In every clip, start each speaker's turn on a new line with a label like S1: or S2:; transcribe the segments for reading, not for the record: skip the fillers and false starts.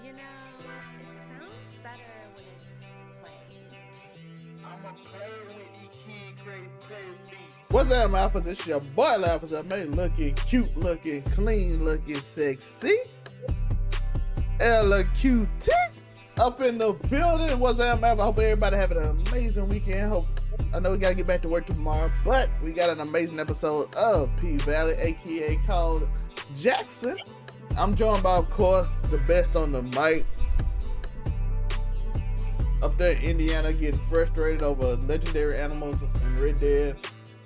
S1: You know, it sounds better when it's plain.
S2: I'm a player with the kid, great play me.
S3: What's up, Alphas? It's your boy, Alphas. I made looking cute, looking clean, looking sexy. LQT up in the building. What's up, man? I hope everybody having an amazing weekend. I know we gotta get back to work tomorrow, but we got an amazing episode of P Valley, aka called Jackson. I'm joined by, of course, the best on the mic. Up there in Indiana, getting frustrated over legendary animals in Red Dead,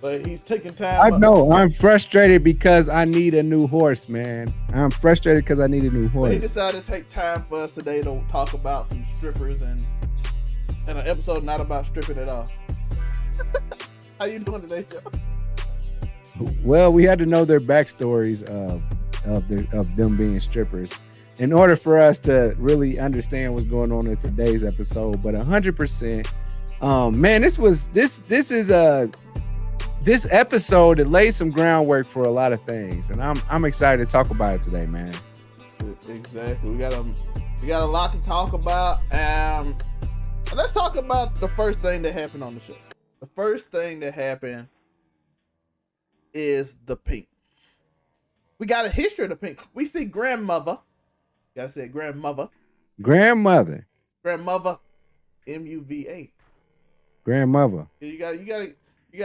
S3: but he's taking time.
S4: I know. I'm frustrated because I need a new horse, man. I'm frustrated because I need a new horse.
S3: But he decided to take time for us today to talk about some strippers and an episode not about stripping at all. How you doing today, Joe?
S4: Well, we had to know their backstories of them being strippers in order for us to really understand what's going on in today's episode. But 100%, man, this episode, it laid some groundwork for a lot of things, and I'm excited to talk about it today, man.
S3: Exactly. We got a lot to talk about. Let's talk about the first thing that happened on the show. The first thing that happened is the pink. We got a history of the pink. We see grandmother. Gotta say grandmother.
S4: Grandmother.
S3: MUVA.
S4: Grandmother.
S3: You gotta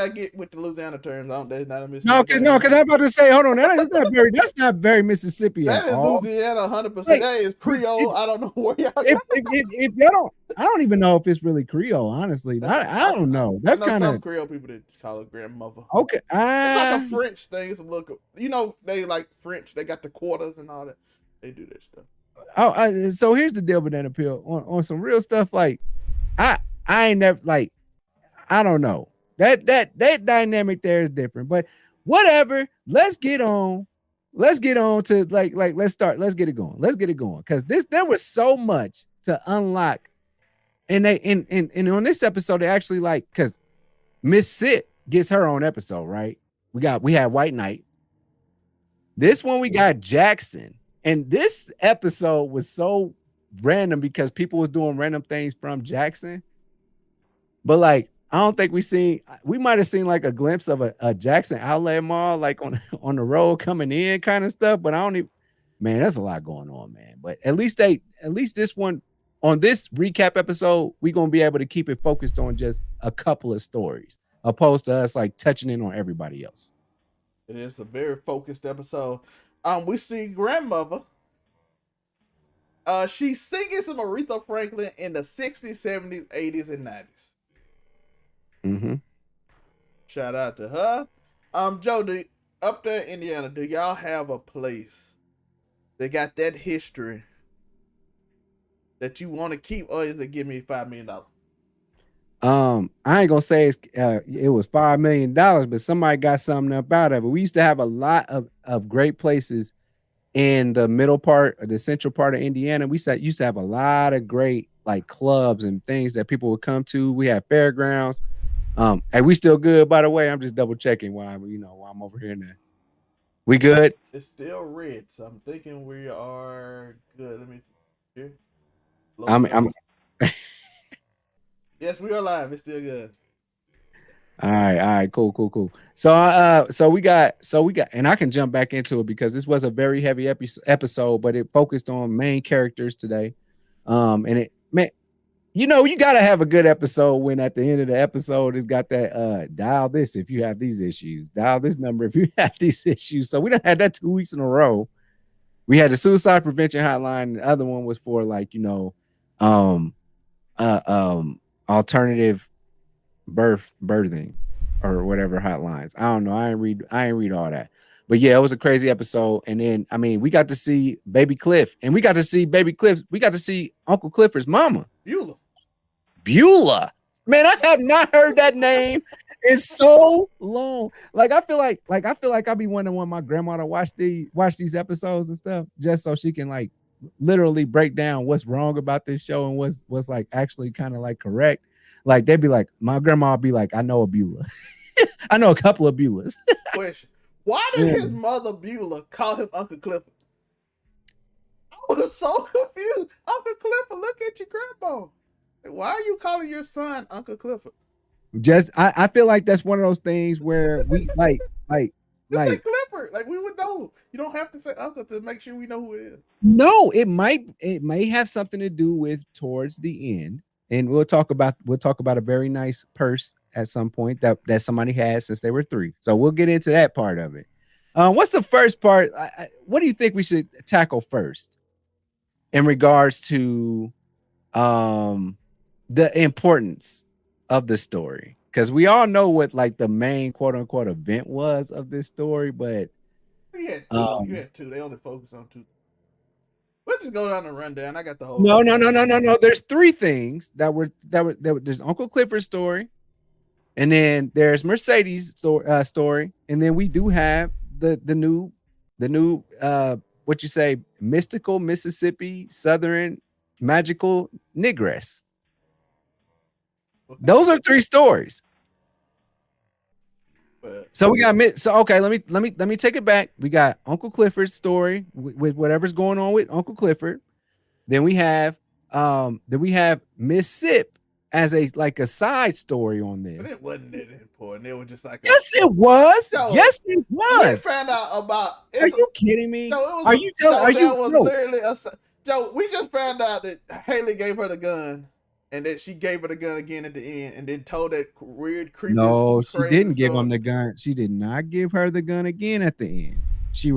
S3: get with the Louisiana terms. That's not a Mississippi.
S4: No, because I'm about to say, hold on, that's not very Mississippi
S3: that
S4: at
S3: is
S4: all.
S3: Louisiana 100%. That is Creole. I don't know where y'all got
S4: if y'all I don't even know if it's really Creole, honestly. I don't know. That's kind of
S3: some Creole people that call it grandmother.
S4: Okay.
S3: It's like a French thing. It's a look, they like French. They got the quarters and all that. They do that stuff.
S4: So here's the deal with that appeal on some real stuff. Like I ain't never, like, I don't know. That dynamic there is different, but whatever. Let's get on to let's get it going. Cause there was so much to unlock. And and on this episode, they actually cause Miss Sit gets her own episode, right? We had White Knight. This one we got Jackson. And this episode was so random because people was doing random things from Jackson. But I don't think we might have seen a glimpse of a Jackson outlet mall, on the road coming in kind of stuff. But man, there's a lot going on, man. But at least this one, on this recap episode, we're going to be able to keep it focused on just a couple of stories, opposed to us touching in on everybody else.
S3: It is a very focused episode. We see grandmother. She's singing some Aretha Franklin in the 60s, 70s, 80s, and 90s.
S4: Mm-hmm.
S3: Shout out to her. Joe, up there in Indiana, do y'all have a place that got that history that you want to keep, or is it give me $5 million?
S4: I ain't gonna say it was $5 million, but somebody got something up out of it. We used to have a lot of great places in the middle part or the central part of Indiana. We used to have a lot of great clubs and things that people would come to. We had fairgrounds. Hey, we still good, by the way? I'm just double checking while I'm over here now. We good?
S3: It's still red, so I'm thinking we are good. Let me see here.
S4: I'm
S3: Yes, we are live. It's still good.
S4: All right, cool. So we got, and I can jump back into it because this was a very heavy episode, but it focused on main characters today. And it, man, you gotta have a good episode when at the end of the episode it's got that dial this if you have these issues, dial this number if you have these issues. So we done had that 2 weeks in a row. We had the suicide prevention hotline, and the other one was for alternative birthing or whatever hotlines. I don't know. I ain't read all that. But yeah, it was a crazy episode. And then we got to see Baby Cliff, and we got to see Uncle Clifford's mama. Beulah. Man, I have not heard that name in so long. I feel like I be wanting my grandma to watch these episodes and stuff just so she can literally break down what's wrong about this show and what's actually kind of correct. They'd be my grandma would be I know a Beulah. I know a couple of Beulahs.
S3: Question. Why did his mother Beulah call him Uncle Clifford? I was so confused. Uncle Clifford, look at your grandpa. Why are you calling your son Uncle Clifford?
S4: Just I feel like that's one of those things where we like
S3: Just say Clifford. Like we would know. You don't have to say Uncle to make sure we know who it is.
S4: no, it may have something to do with towards the end, and we'll talk about a very nice purse at some point that somebody had since they were 3. So we'll get into that part of it. What's the first part? What do you think we should tackle first in regards to the importance of the story? Because we all know what like the main quote unquote event was of this story, but
S3: you had 2. They only focus on 2. Let's just go down the rundown. I got the whole.
S4: No. There's 3 things that were there's Uncle Clifford's story, and then there's Mercedes' story, and then we do have the new what you say, mystical Mississippi Southern magical negress. Those are 3 stories. So we got okay. Let me take it back. We got Uncle Clifford's story with whatever's going on with Uncle Clifford. Then we have Miss Sip as a side story on this.
S3: But it wasn't that important. It was just like
S4: yes, it was.
S3: So,
S4: yes, it was.
S3: We found out about.
S4: Are you kidding me?
S3: So
S4: are you telling?
S3: Literally Joe, we just found out that Hailey gave her the gun, and that she gave her the gun again at the end, and then told that weird, creepy.
S4: No, she didn't give him the gun. She did not give her the gun again at the end. She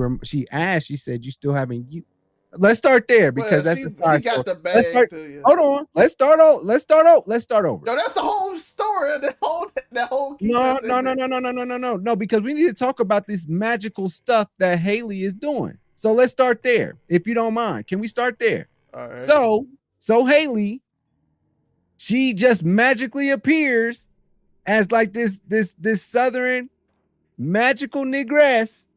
S4: asked. She said, "You still haven't you." Let's start there because that's the side story. Let's start. Hold on. Let's start over. Let's start over.
S3: No, that's the whole story. That whole.
S4: No. Because we need to talk about this magical stuff that Hailey is doing. So let's start there, if you don't mind. Can we start there?
S3: All right.
S4: So Hailey, she just magically appears as like this Southern magical negress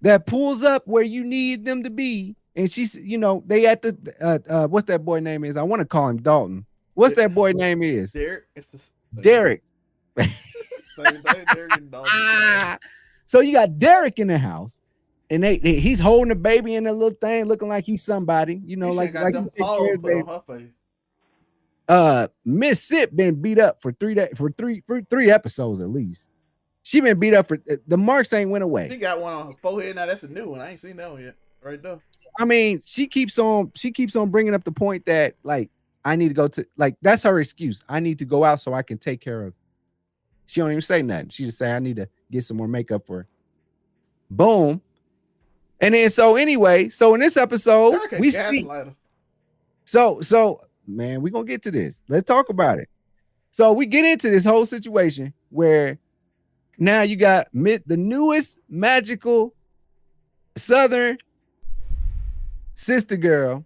S4: that pulls up where you need them to be. And she's, they at the what's that boy name is? I want to call him Dalton. What's that boy name is?
S3: Derrick.
S4: Derrick.
S3: Same thing, Derrick and Dalton.
S4: So you got Derrick in the house, and he's holding the baby in the little thing, looking like he's somebody, like
S3: them paws put on her face.
S4: Miss Sip been beat up for 3 days, for three episodes at least. She been beat up for the marks ain't went away.
S3: She got one on her forehead now. That's a new one. I ain't seen that one yet. Right there.
S4: I mean, she keeps on bringing up the point that like I need to go to that's her excuse. I need to go out so I can take care of. She don't even say nothing. She just say I need to get some more makeup for her. Boom. And then so in this episode we see. So man, we're gonna get to this. Let's talk about it. So we get into this whole situation where now you got the newest magical Southern sister girl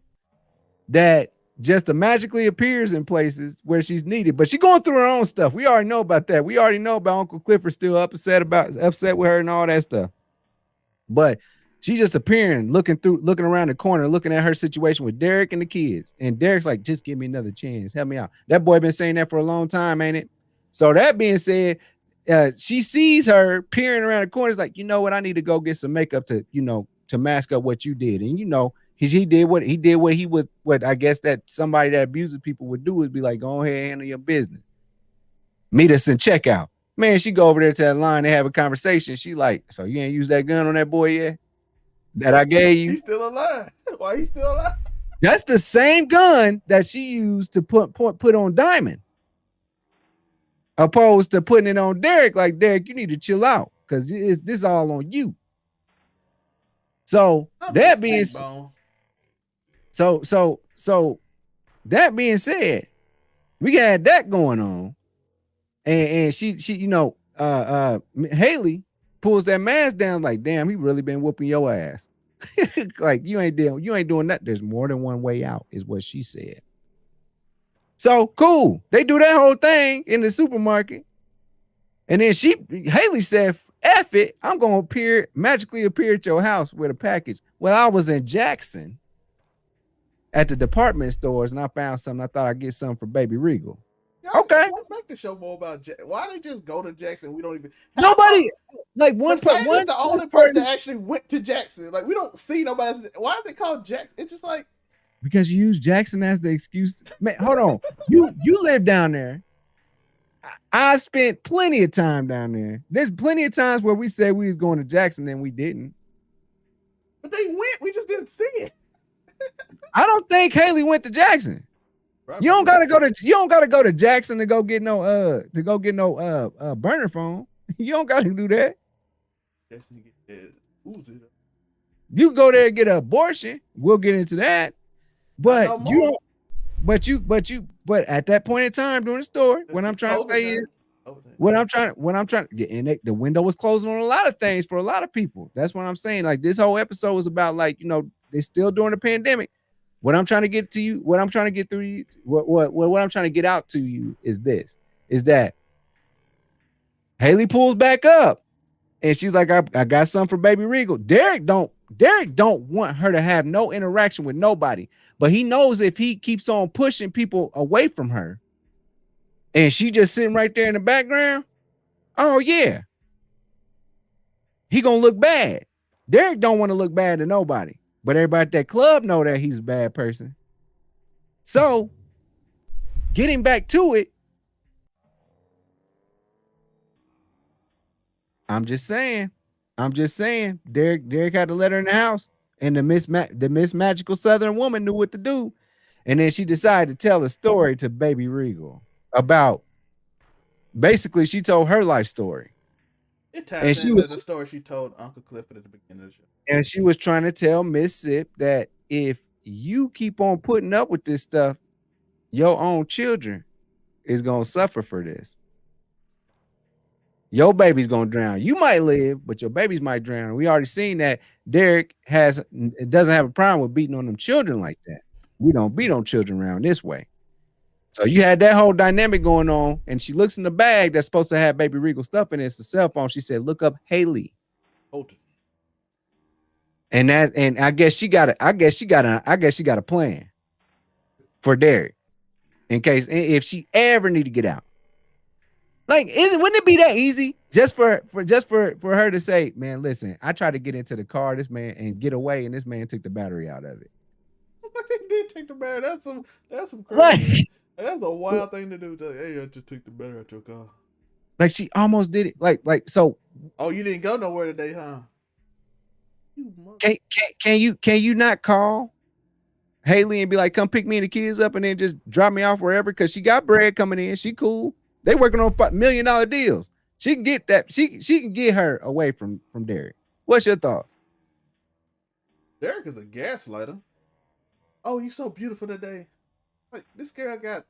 S4: that just magically appears in places where she's needed, but she's going through her own stuff. We already know about that. We already know about Uncle Clifford still upset with her and all that stuff. But she's just appearing, looking around the corner, looking at her situation with Derrick and the kids. And Derrick's like, just give me another chance. Help me out. That boy been saying that for a long time, ain't it? So that being said, she sees her peering around the corner. It's like, you know what? I need to go get some makeup to mask up what you did. And he did what I guess that somebody that abuses people would do is be like, go ahead and handle your business. Meet us in checkout. Man, she go over there to that line, they have a conversation. She like, so you ain't used that gun on that boy yet? That I gave you?
S3: He's still alive. Why he still alive?
S4: That's the same gun that she used to put on Diamond. Opposed to putting it on Derrick, like, Derrick, you need to chill out because this all on you. So that being that being said, we got that going on, and she Hailey pulls that mask down like, damn, he really been whooping your ass. Like you ain't doing that. There's more than one way out, is what she said. So cool. They do that whole thing in the supermarket, and then Hailey said, F it, I'm gonna magically appear at your house with a package. Well, I was in Jackson at the department stores and I found something. I thought I'd get something for Baby Regal. Okay.
S3: can show more about why they just go to Jackson. We don't even
S4: Nobody like one
S3: is the only person that actually went to Jackson. Like we don't see nobody else. Why is it called Jackson? It's just like
S4: because you use Jackson as the excuse. Man, hold on. You live down there. I've spent plenty of time down there. There's plenty of times where we said we was going to Jackson and we didn't.
S3: But they went. We just didn't see it.
S4: I don't think Hailey went to Jackson. You don't gotta go to Jackson to go get no burner phone. You don't gotta do that.
S3: Jackson get Uzi.
S4: You go there and get an abortion. We'll get into that. But you don't. But at that point in time during the story, what I'm trying to say is, what I'm trying to get in it, the window was closing on a lot of things for a lot of people. That's what I'm saying. Like this whole episode was about like, you know, they're still during the pandemic. What I'm trying to get to you, what I'm trying to get through you, what I'm trying to get out to you is this, is that Hailey pulls back up and she's like, I got something for baby Regal. Derrick don't want her to have no interaction with nobody, but he knows if he keeps on pushing people away from her and she just sitting right there in the background, oh yeah, he gonna look bad. Derrick don't want to look bad to nobody. But everybody at that club know that he's a bad person. So, getting back to it, I'm just saying, Derrick had to let her in the house, and the Miss Magical Southern woman knew what to do, and then she decided to tell a story to Baby Regal about. Basically, she told her life story.
S3: It ties into the story she told Uncle Clifford at the beginning of the show.
S4: And she was trying to tell Miss Sip that if you keep on putting up with this stuff, your own children is going to suffer for this. Your baby's going to drown. You might live, but your babies might drown. We already seen that Derrick doesn't have a problem with beating on them children like that. We don't beat on children around this way. So you had that whole dynamic going on, and she looks in the bag that's supposed to have baby Regal stuff in it. It's a cell phone. She said, "Look up Hailey."
S3: Hold it.
S4: And I guess she got a plan for Derrick in case if she ever need to get out. Like, wouldn't it be that easy just for her to say, "Man, listen, I tried to get into the car, this man, and get away, and this man took the battery out of it."
S3: He did take the battery. That's some crazy.
S4: Like,
S3: that's a wild thing to do. Hey, I just took the battery out your car.
S4: Like she almost did it. Like so.
S3: Oh, you didn't go nowhere today, huh?
S4: Can you not call Hailey and be like, come pick me and the kids up and then just drop me off wherever? Because she got bread coming in. She cool. They working on $1 million deals. She can get that. She can get her away from Derrick. What's your thoughts?
S3: Derrick is a gaslighter. Oh, you so beautiful today. Like this girl got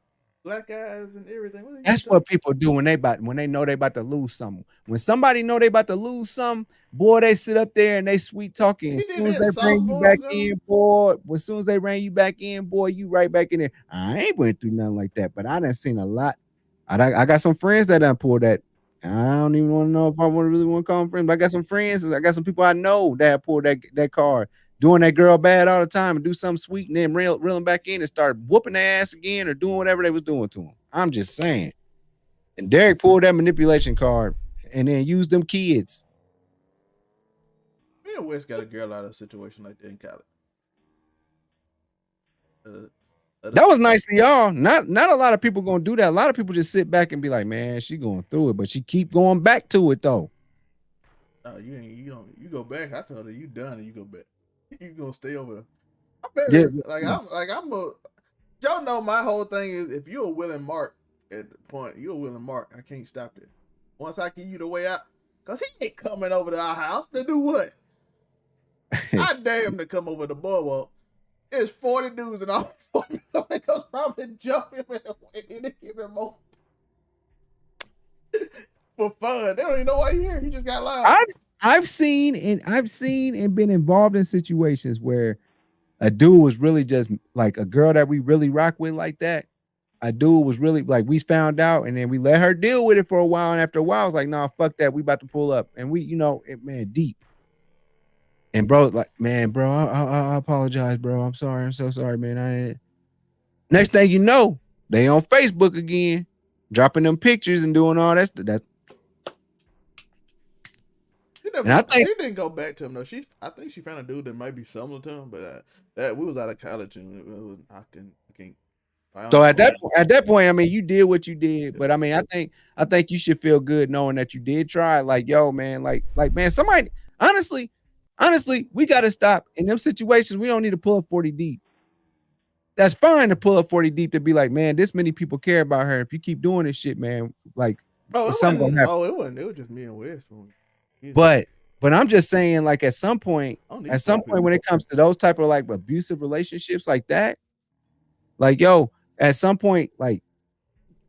S3: black eyes and everything.
S4: That's what people do when they know they about to lose something. When somebody know they about to lose something, boy, they sit up there and they sweet talking. As soon as they bring you back in, boy, as soon as they bring you back in, boy, you right back in there. I ain't went through nothing like that, but I done seen a lot. I got some friends that done pulled that. I don't even want to know if I really want to call them friends, but I got some friends. I got some people I know that pulled that card, doing that girl bad all the time and do something sweet and then reel them back in and start whooping their ass again or doing whatever they was doing to them. I'm just saying. And Derrick pulled that manipulation card and then used them kids.
S3: Me and West got a girl out of a situation like that in college.
S4: That was nice of y'all. Not a lot of people gonna do that. A lot of people just sit back and be like, man, she going through it, but she keep going back to it though.
S3: You go back. I told her you done and you go back. You gonna stay over there. Joe know my whole thing is if you're a willing mark at the point, you're a willing mark. I can't stop that. Once I give you the way out, cause he ain't coming over to our house to do what? I dare him to come over the boardwalk. It's 40 dudes and all 40 because probably jump him and then give him more for fun. They don't even know why you're here. He just got loud.
S4: I've seen and been involved in situations where a dude was really just like a girl that we really rock with like that. A dude was really like, we found out and then we let her deal with it for a while. And after a while, I was like, nah, fuck that. We about to pull up. And we, deep. And bro, like, man, bro, I apologize, bro. I'm sorry. I'm so sorry, man. Next thing you know, they on Facebook again. dropping them pictures and doing all that. And I think
S3: she didn't go back to him though. I think she found a dude that might be similar to him, but that we was out of college and I can't.
S4: So at that point, I mean, you did what you did, but I mean, I think you should feel good knowing that you did try. Like, yo, man, like man, somebody honestly, we got to stop in them situations. We don't need to pull up 40 deep. That's fine to pull up 40 deep to be like, man, this many people care about her. If you keep doing this shit, man, like, something gonna happen.
S3: It wasn't. It was just me and Wes.
S4: But I'm just saying, like, at some point when it comes to those type of like abusive relationships like that, like, yo, at some point, like,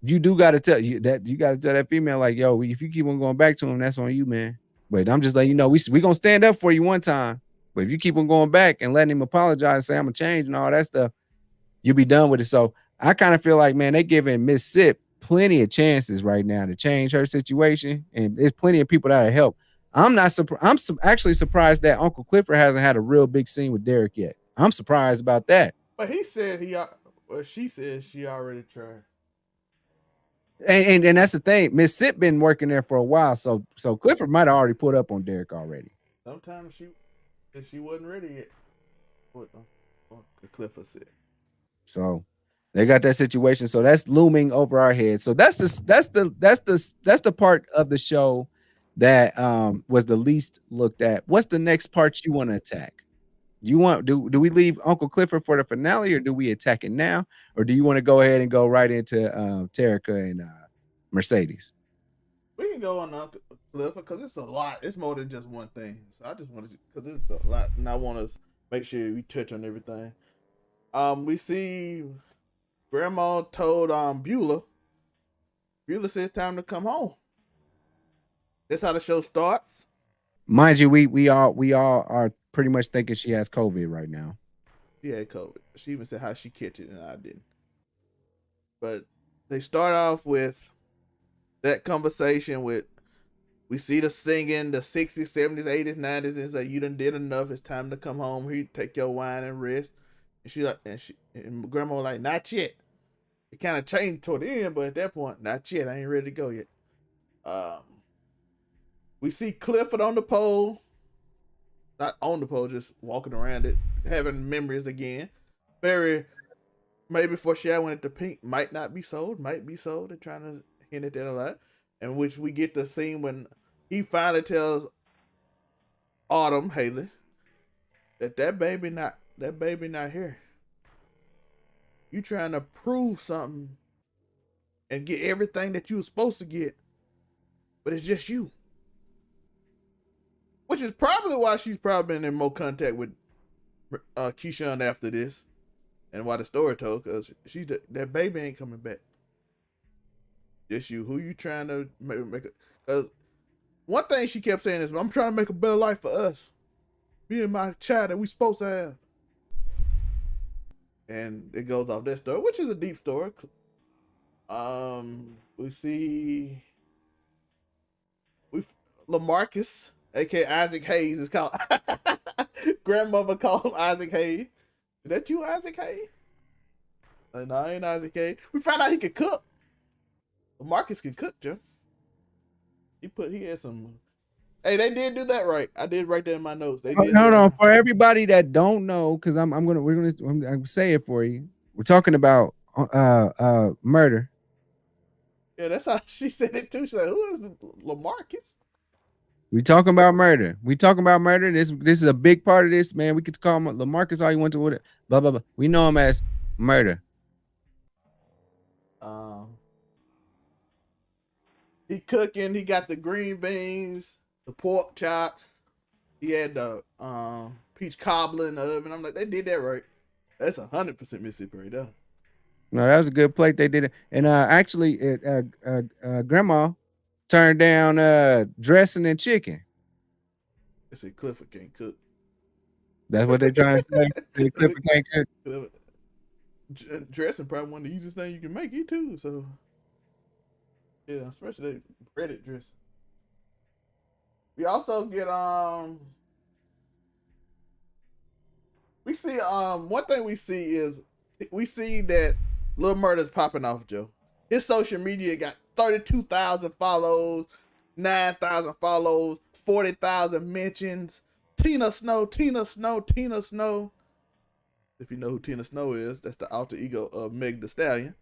S4: you got to tell that female, like, yo, if you keep on going back to him, that's on you, man. But I'm just letting you know, we gonna stand up for you one time. But if you keep on going back and letting him apologize and say I'm gonna change and all that stuff, you'll be done with it. So I kind of feel like, man, they giving Miss Sip plenty of chances right now to change her situation, and there's plenty of people that will help. I'm not surprised. Actually surprised that Uncle Clifford hasn't had a real big scene with Derrick yet. I'm surprised about that.
S3: But he said she said she already tried.
S4: And that's the thing. Miss Sip been working there for a while, so Clifford might have already put up on Derrick already.
S3: Sometimes she wasn't ready yet. What Clifford said. So
S4: they got that situation. So that's looming over our heads. So that's the part of the show that was the least looked at. What's the next part you want to attack? Do we leave Uncle Clifford for the finale, or do we attack it now, or do you want to go ahead and go right into Terrika and Mercedes?
S3: We can go on Uncle Clifford because it's a lot. It's more than just one thing. So I just wanted because it's a lot, and I want to make sure we touch on everything. We see Grandma told Beulah says it's time to come home. That's how the show starts.
S4: Mind you, we all are pretty much thinking she has COVID right now.
S3: She had COVID. She even said how she catch it, and I didn't. But they start off with that conversation with, we see the singing, the 60s, 70s, 80s, 90s, and say, you done did enough. It's time to come home. Here, take your wine and rest. And Grandma was like, not yet. It kind of changed toward the end, but at that point, not yet. I ain't ready to go yet. We see Clifford on the pole. Not on the pole, just walking around it, having memories again. Maybe foreshadowing it to Pink might not be sold, might be sold. They're trying to hint at that a lot. In which we get the scene when he finally tells Autumn, Hailey, that baby not here. You trying to prove something and get everything that you were supposed to get, but it's just you. Which is probably why she's probably been in more contact with Keyshawn after this, and why the story told, because that baby ain't coming back. Just you. Who you trying to make it? Because one thing she kept saying is, I'm trying to make a better life for us. Me and my child that we supposed to have. And it goes off that story, which is a deep story. We see LaMarcus, aka Isaac Hayes, is called. Grandmother called him Isaac Hayes. Is that you, Isaac Hayes? No, I ain't Isaac Hayes. We found out he could cook. LaMarcus can cook, Joe. He had some. Hey, they did do that right. I did write that in my notes. They did.
S4: No. For everybody that don't know, because I'm gonna say it for you. We're talking about murder.
S3: Yeah, that's how she said it too. She's like, who is LaMarcus?
S4: We talking about murder. This is a big part of this, man. We could call him LaMarcus all you want to with it. Blah blah blah. We know him as Murder.
S3: He cooking. He got the green beans, the pork chops. He had the peach cobbler in the oven. I'm like, they did that right. That's 100% Mississippi right there.
S4: No, that was a good plate. They did it, and actually, Grandma turned down dressing and chicken.
S3: They said Clifford can't cook.
S4: That's what they're trying to say. Clifford can't cook.
S3: Dressing probably one of the easiest things you can make. Too. So yeah, especially breaded dressing. We also get we see one thing we see is we see that Lil Murdah's popping off, Joe. His social media got 32,000 follows, 9,000 follows, 40,000 mentions. Tina Snow, Tina Snow, Tina Snow. If you know who Tina Snow is, that's the alter ego of Meg Thee Stallion.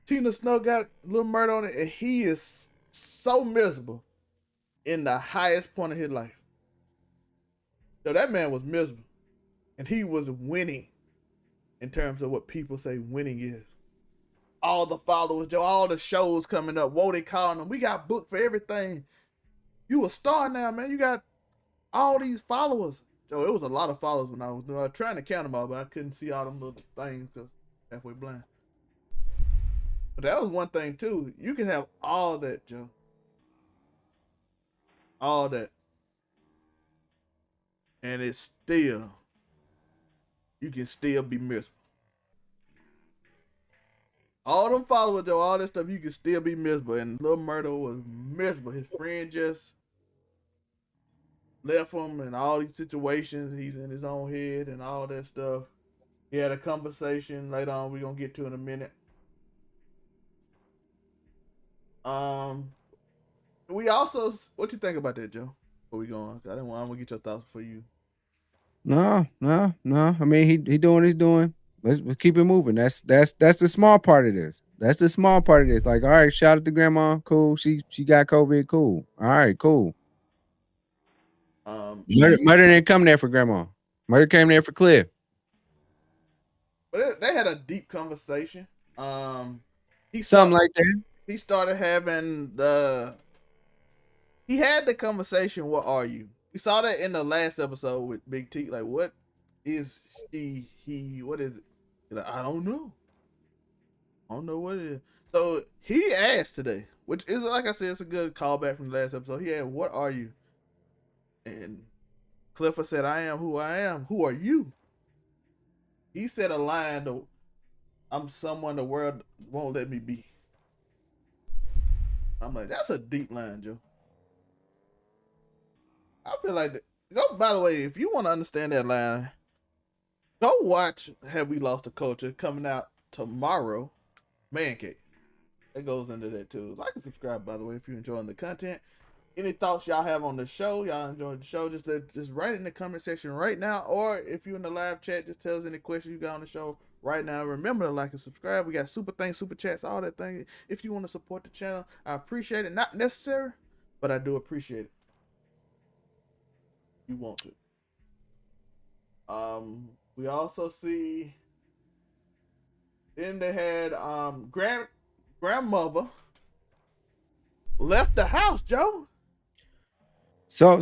S3: Tina Snow got Lil Murdah on it, and he is so miserable in the highest point of his life. So that man was miserable, and he was winning in terms of what people say winning is. All the followers, Joe, all the shows coming up. Whoa, they calling them. We got booked for everything. You a star now, man. You got all these followers. Joe, it was a lot of followers when I was trying to count them all, but I couldn't see all them little things because halfway blind. But that was one thing, too. You can have all that, Joe. All that. And it's still, you can still be miserable. All them followers, though, all that stuff, you can still be miserable. And Lil Murdah was miserable. His friend just left him in all these situations. He's in his own head and all that stuff. He had a conversation later on we're going to get to in a minute. We also, what you think about that, Joe? Before we go on, I'm going to get your thoughts for you.
S4: No. I mean, he doing what he's doing. Let's keep it moving. That's the small part of this. That's the small part of this. Like, all right, shout out to grandma. Cool. She got COVID. Cool. All right, cool. Murdah didn't come there for grandma. Murdah came there for Cliff.
S3: But they had a deep conversation.
S4: Something like that.
S3: He started having he had the conversation, what are you? We saw that in the last episode with Big Teak. Like, what is he, what is it? Like, I don't know. I don't know what it is. So he asked today, which is, like I said, it's a good callback from the last episode. He asked, what are you? And Clifford said, I am who I am. Who are you? He said a line, though, I'm someone the world won't let me be. I'm like, that's a deep line, Joe. I feel like by the way, if you want to understand that line, go watch Have We Lost the Culture coming out tomorrow. Man Cave. It goes into that too. Like and subscribe, by the way, if you're enjoying the content. Any thoughts y'all have on the show, y'all enjoyed the show, just write in the comment section right now. Or if you're in the live chat, just tell us any questions you got on the show right now. Remember to like and subscribe. We got super things, super chats, all that thing. If you want to support the channel, I appreciate it. Not necessary, but I do appreciate it. You want to. We also see then they had grandmother left the house, Joe.
S4: So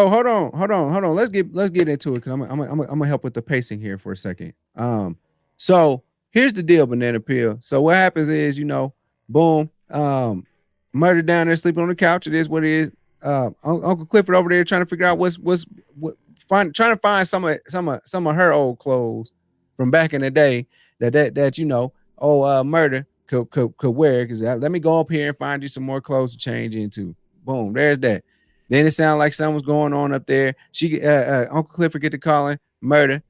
S4: hold on. Let's get into it because I'm gonna help with the pacing here for a second. So here's the deal, Banana Peel. So what happens is, boom, Murdah down there sleeping on the couch. It is what it is. Uncle Clifford over there trying to figure out trying to find some of her old clothes from back in the day that Murdah could wear. Because let me go up here and find you some more clothes to change into. Boom, there's that. Then it sounded like something was going on up there. Uncle Clifford get to calling Murdah,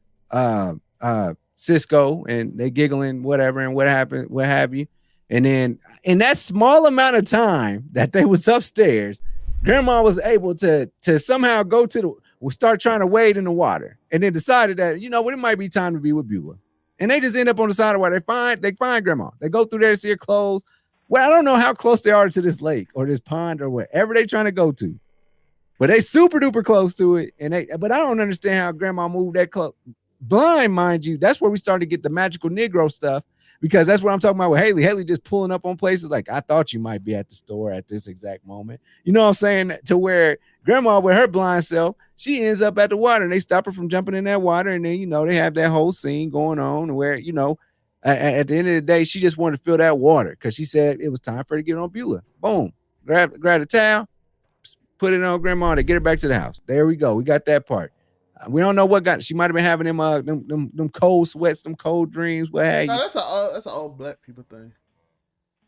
S4: Cisco, and they giggling whatever and what happened, what have you. And then in that small amount of time that they was upstairs, Grandma was able to somehow go start trying to wade in the water, and then decided that it might be time to be with Beulah. And they just end up on the side of the water. They find Grandma. They go through there to see her clothes. Well, I don't know how close they are to this lake or this pond or wherever they trying to go to, but they super duper close to it. But I don't understand how Grandma moved that close. Blind, mind you. That's where we started to get the magical Negro stuff. Because that's what I'm talking about with Hailey. Hailey just pulling up on places like, I thought you might be at the store at this exact moment. You know what I'm saying? To where Grandma, with her blind self, she ends up at the water and they stop her from jumping in that water. And then, they have that whole scene going on where, at the end of the day, she just wanted to feel that water because she said it was time for her to get on Beulah. Boom. Grab a towel, put it on Grandma to get her back to the house. There we go. We got that part. We don't know what she might have been having them cold sweats, them cold dreams. What have you?
S3: No, that's an old black people thing.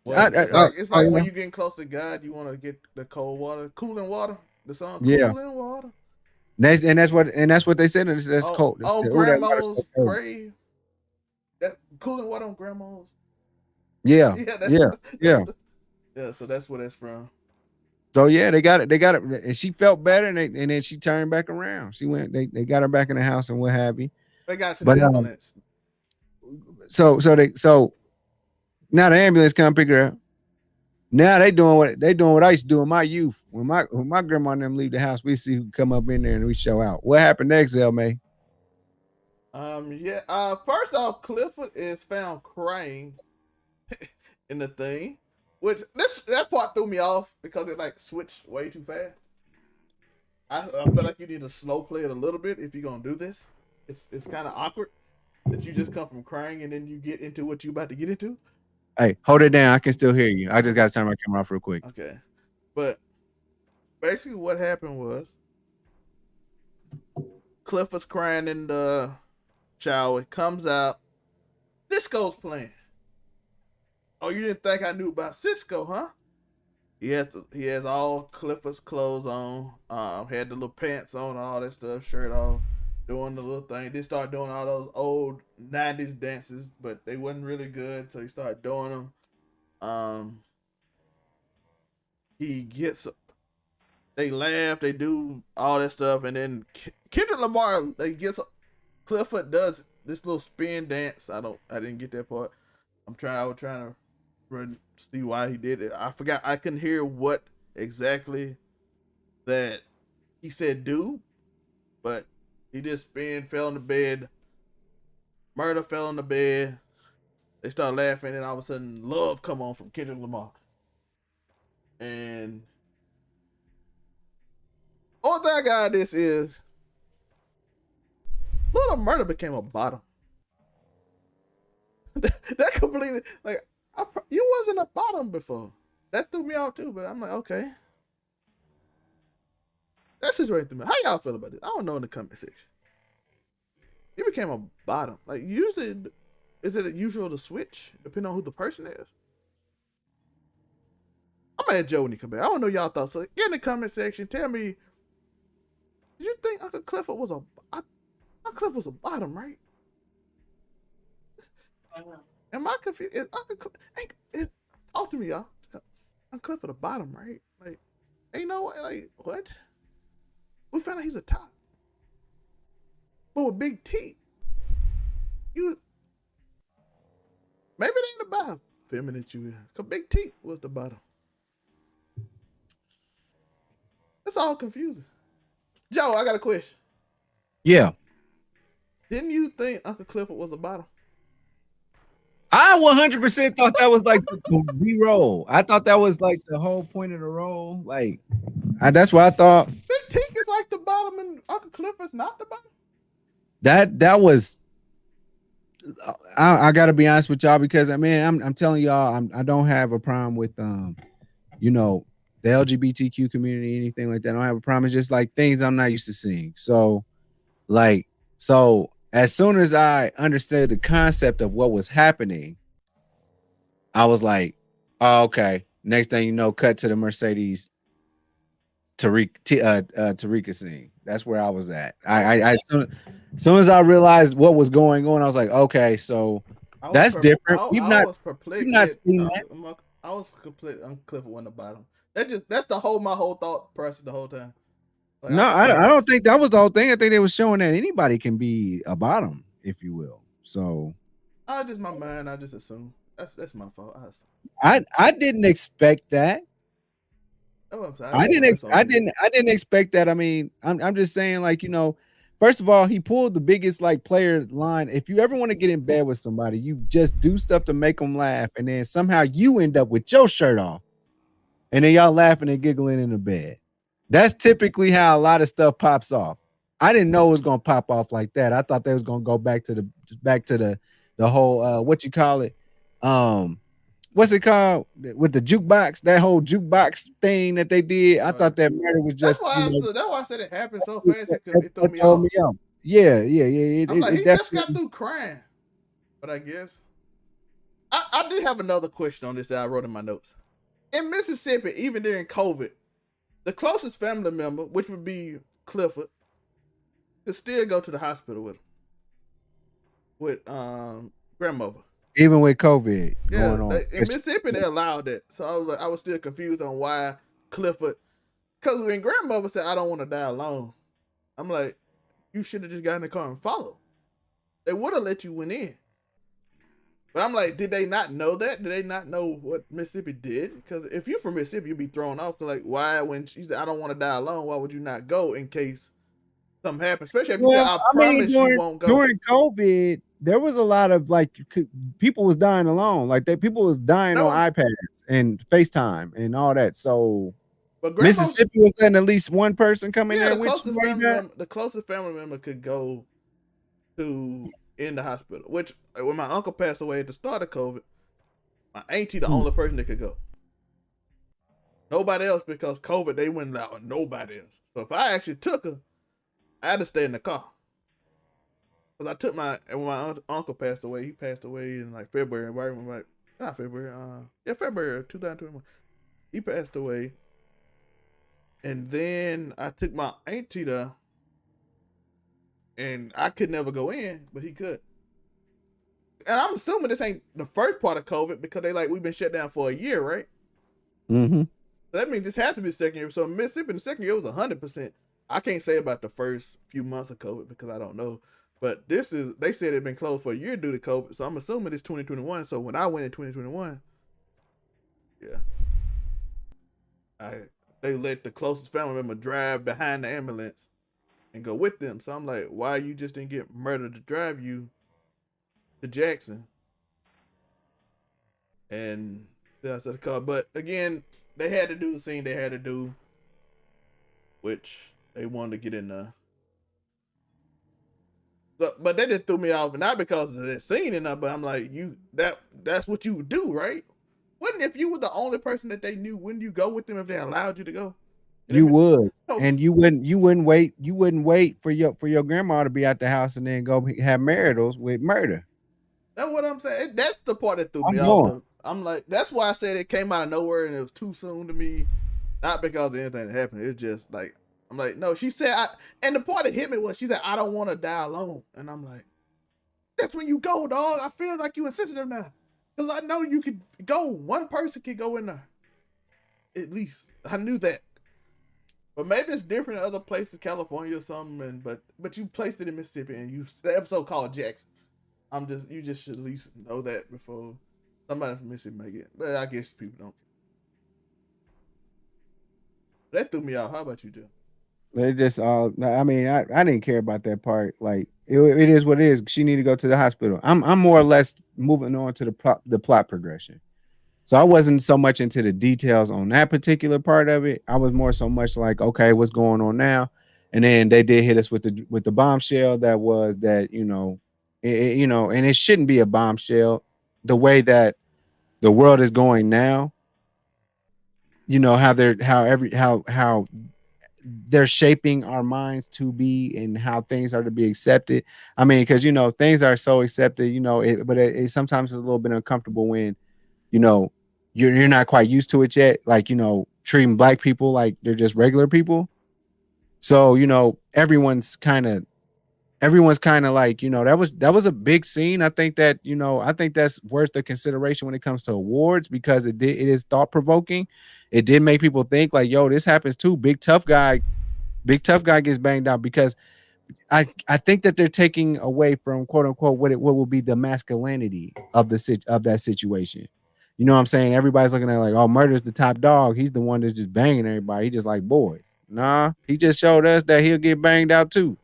S3: Well, it's like when you're getting close to God, you want to get the cold water, cooling water. The song, cooling water.
S4: That's what they said. That's cold.
S3: Grandma's grave. That cooling water on grandma's.
S4: Yeah,
S3: Yeah,
S4: yeah, yeah.
S3: Yeah, so that's where that's from.
S4: So yeah, they got it, and she felt better, and then she turned back around. She went, they got her back in the house and what have you.
S3: They got to
S4: But
S3: the ambulance.
S4: so now the ambulance come pick her up. Now they doing what I used to do in my youth. When my grandma and them leave the house, we see who come up in there and we show out. What happened next, El May?
S3: Yeah. First off, Clifford is found crying in the thing, which that part threw me off because it like switched way too fast. I feel like you need to slow play it a little bit if you're gonna do this. It's kind of awkward that you just come from crying and then you get into what you about to get into.
S4: Hey, hold it down. I can still hear you. I just got to turn my camera off real quick.
S3: Okay, but basically what happened was Cliff was crying in the shower. Comes out, Cisco's playing. Oh, you didn't think I knew about Cisco, huh? He has all Clifford's clothes on. Had the little pants on, all that stuff, shirt off, doing the little thing. They start doing all those old 90s dances, but they wasn't really good, so he started doing them. They laugh, they do all that stuff, and then Kendrick Lamar, Clifford does this little spin dance. I didn't get that part. I was trying to see why he did it. I forgot. I couldn't hear what exactly that he said do, but he just fell in the bed. Murdah fell in the bed. They start laughing, and all of a sudden, Love come on from Kendrick Lamar. And only thing I got out of this is Lil Murdah became a bottom. That completely you wasn't a bottom before. That threw me off too, but I'm like, okay. That situation threw me. How y'all feel about this? I don't know in the comment section. He became a bottom. Like usually, is it usual to switch depending on who the person is? I'm gonna have Joe when he come back. I don't know y'all thoughts. So get in the comment section. Tell me, did you think Uncle Clifford was a bottom, right? Am I confused? Talk to me, y'all. Uncle Clifford a bottom, right? Like, ain't no way. Like, what? We found out he's a top. But with Big Teak, maybe it ain't about how feminine you is. Cause Big Teak was the bottom. It's all confusing. Joe, I got a question.
S4: Yeah.
S3: Didn't you think Uncle Clifford was a bottom?
S4: I 100% thought that was like the B-roll. I thought that was like the whole point of the role. Like, that's what I thought.
S3: Big Teak is like the bottom, and Uncle Clifford's not the bottom.
S4: That was. I got to be honest with y'all because I mean I'm telling y'all I don't have a problem with you know, the LGBTQ community, anything like that. I don't have a problem. It's just like things I'm not used to seeing. So as soon as I understood the concept of what was happening, I was like, oh, okay. Next thing you know, cut to the Mercedes Terrika scene. That's where I was at. As soon as I realized what was going on, I was like, okay, so that's different. You've not seen that.
S3: I was complete. Uncle Clifford wasn't the bottom. That's my whole thought process the whole time. Like,
S4: no, I don't think that was the whole thing. I think they were showing that anybody can be a bottom, if you will. So,
S3: just my mind. I just assume that's my fault.
S4: I didn't expect that. I didn't expect that. I mean, I'm just saying, like, you know, first of all, he pulled the biggest like player line. If you ever want to get in bed with somebody, you just do stuff to make them laugh, and then somehow you end up with your shirt off, and then y'all laughing and giggling in the bed. That's typically how a lot of stuff pops off. I didn't know it was gonna pop off like that. I thought they was gonna go back to the whole what you call it, what's it called with the jukebox? That whole jukebox thing that they did. I thought that murder was just.
S3: That's why I said it happened so fast. It threw me off.
S4: Yeah.
S3: I'm like, he just got through crying, but I guess I did have another question on this that I wrote in my notes. In Mississippi, even during COVID, the closest family member, which would be Clifford, could still go to the hospital with grandmother.
S4: Even with COVID
S3: Yeah,
S4: going on.
S3: in Mississippi they allowed that. So I was still confused on why Clifford. Because when grandmother said, "I don't want to die alone," I'm like, you should have just got in the car and followed. They would have let you went in. But I'm like, did they not know that? Did they not know what Mississippi did? Because if you're from Mississippi, you'd be thrown off. Like, why, when she said, "I don't want to die alone," why would you not go in case something happens? Especially if you say, "I promise you won't go."
S4: During COVID, there was a lot of like people was dying alone. Like people was dying on iPads and FaceTime and all that. So
S3: but
S4: Mississippi was letting at least one person come in there
S3: the
S4: with you.
S3: the closest family member could go to in the hospital. Which when my uncle passed away at the start of COVID, my auntie the only person that could go. Nobody else, because COVID they wouldn't allow nobody else. So if I actually took her, I had to stay in the car. Because I took when my uncle passed away, he passed away in like February, right? Like, not February, February 2021. He passed away. And then I took my auntie there, and I could never go in, but he could. And I'm assuming this ain't the first part of COVID, because we've been shut down for a year, right?
S4: Mm-hmm.
S3: So that means this had to be the second year. So in Mississippi, the second year was 100%. I can't say about the first few months of COVID because I don't know. But they said it'd been closed for a year due to COVID. So I'm assuming it's 2021. So when I went in 2021, yeah, they let the closest family member drive behind the ambulance and go with them. So I'm like, why you just didn't get Murdah to drive you to Jackson? And that's the car. But again, they had to do the scene they had to do, which they wanted to get in there. So, but that just threw me off, not because of that scene enough, but I'm like, that's what you would do, right? Wouldn't, if you were the only person that they knew, wouldn't you go with them if they allowed you to go?
S4: You would, and you wouldn't wait for your grandma to be at the house and then go have maritals with Murdah.
S3: That's what I'm saying. That's the part that threw me off. I'm like, that's why I said it came out of nowhere and it was too soon to me. Not because of anything that happened. It's just like, I'm like, no, she said, and the part that hit me was she said, "I don't want to die alone." And I'm like, that's when you go, dog. I feel like you insensitive now. Because I know you could go. One person could go in there. At least. I knew that. But maybe it's different in other places, California or something. But you placed it in Mississippi, and the episode called Jackson. You just should at least know that before somebody from Mississippi make it. But I guess people don't. That threw me off. How about you, Joe?
S4: They just I didn't care about that part. Like it is what it is. She need to go to the hospital. I'm more or less moving on to the plot progression. So I wasn't so much into the details on that particular part of it. I was more so much like, okay, what's going on now? And then they did hit us with the bombshell that was that, and it shouldn't be a bombshell the way that the world is going now. How they're shaping our minds to be and how things are to be accepted. I mean, because things are so accepted, but it sometimes is a little bit uncomfortable when you're not quite used to it yet, like treating black people like they're just regular people. So everyone's kind of like, that was a big scene. I think that's worth the consideration when it comes to awards, because it is thought-provoking. It did make people think like, yo, this happens too. Big tough guy gets banged out, because I think that they're taking away from, quote unquote, what will be the masculinity of that situation. You know what I'm saying? Everybody's looking at like, oh, Murdah's the top dog. He's the one that's just banging everybody. He just like boys. Nah, he just showed us that he'll get banged out too.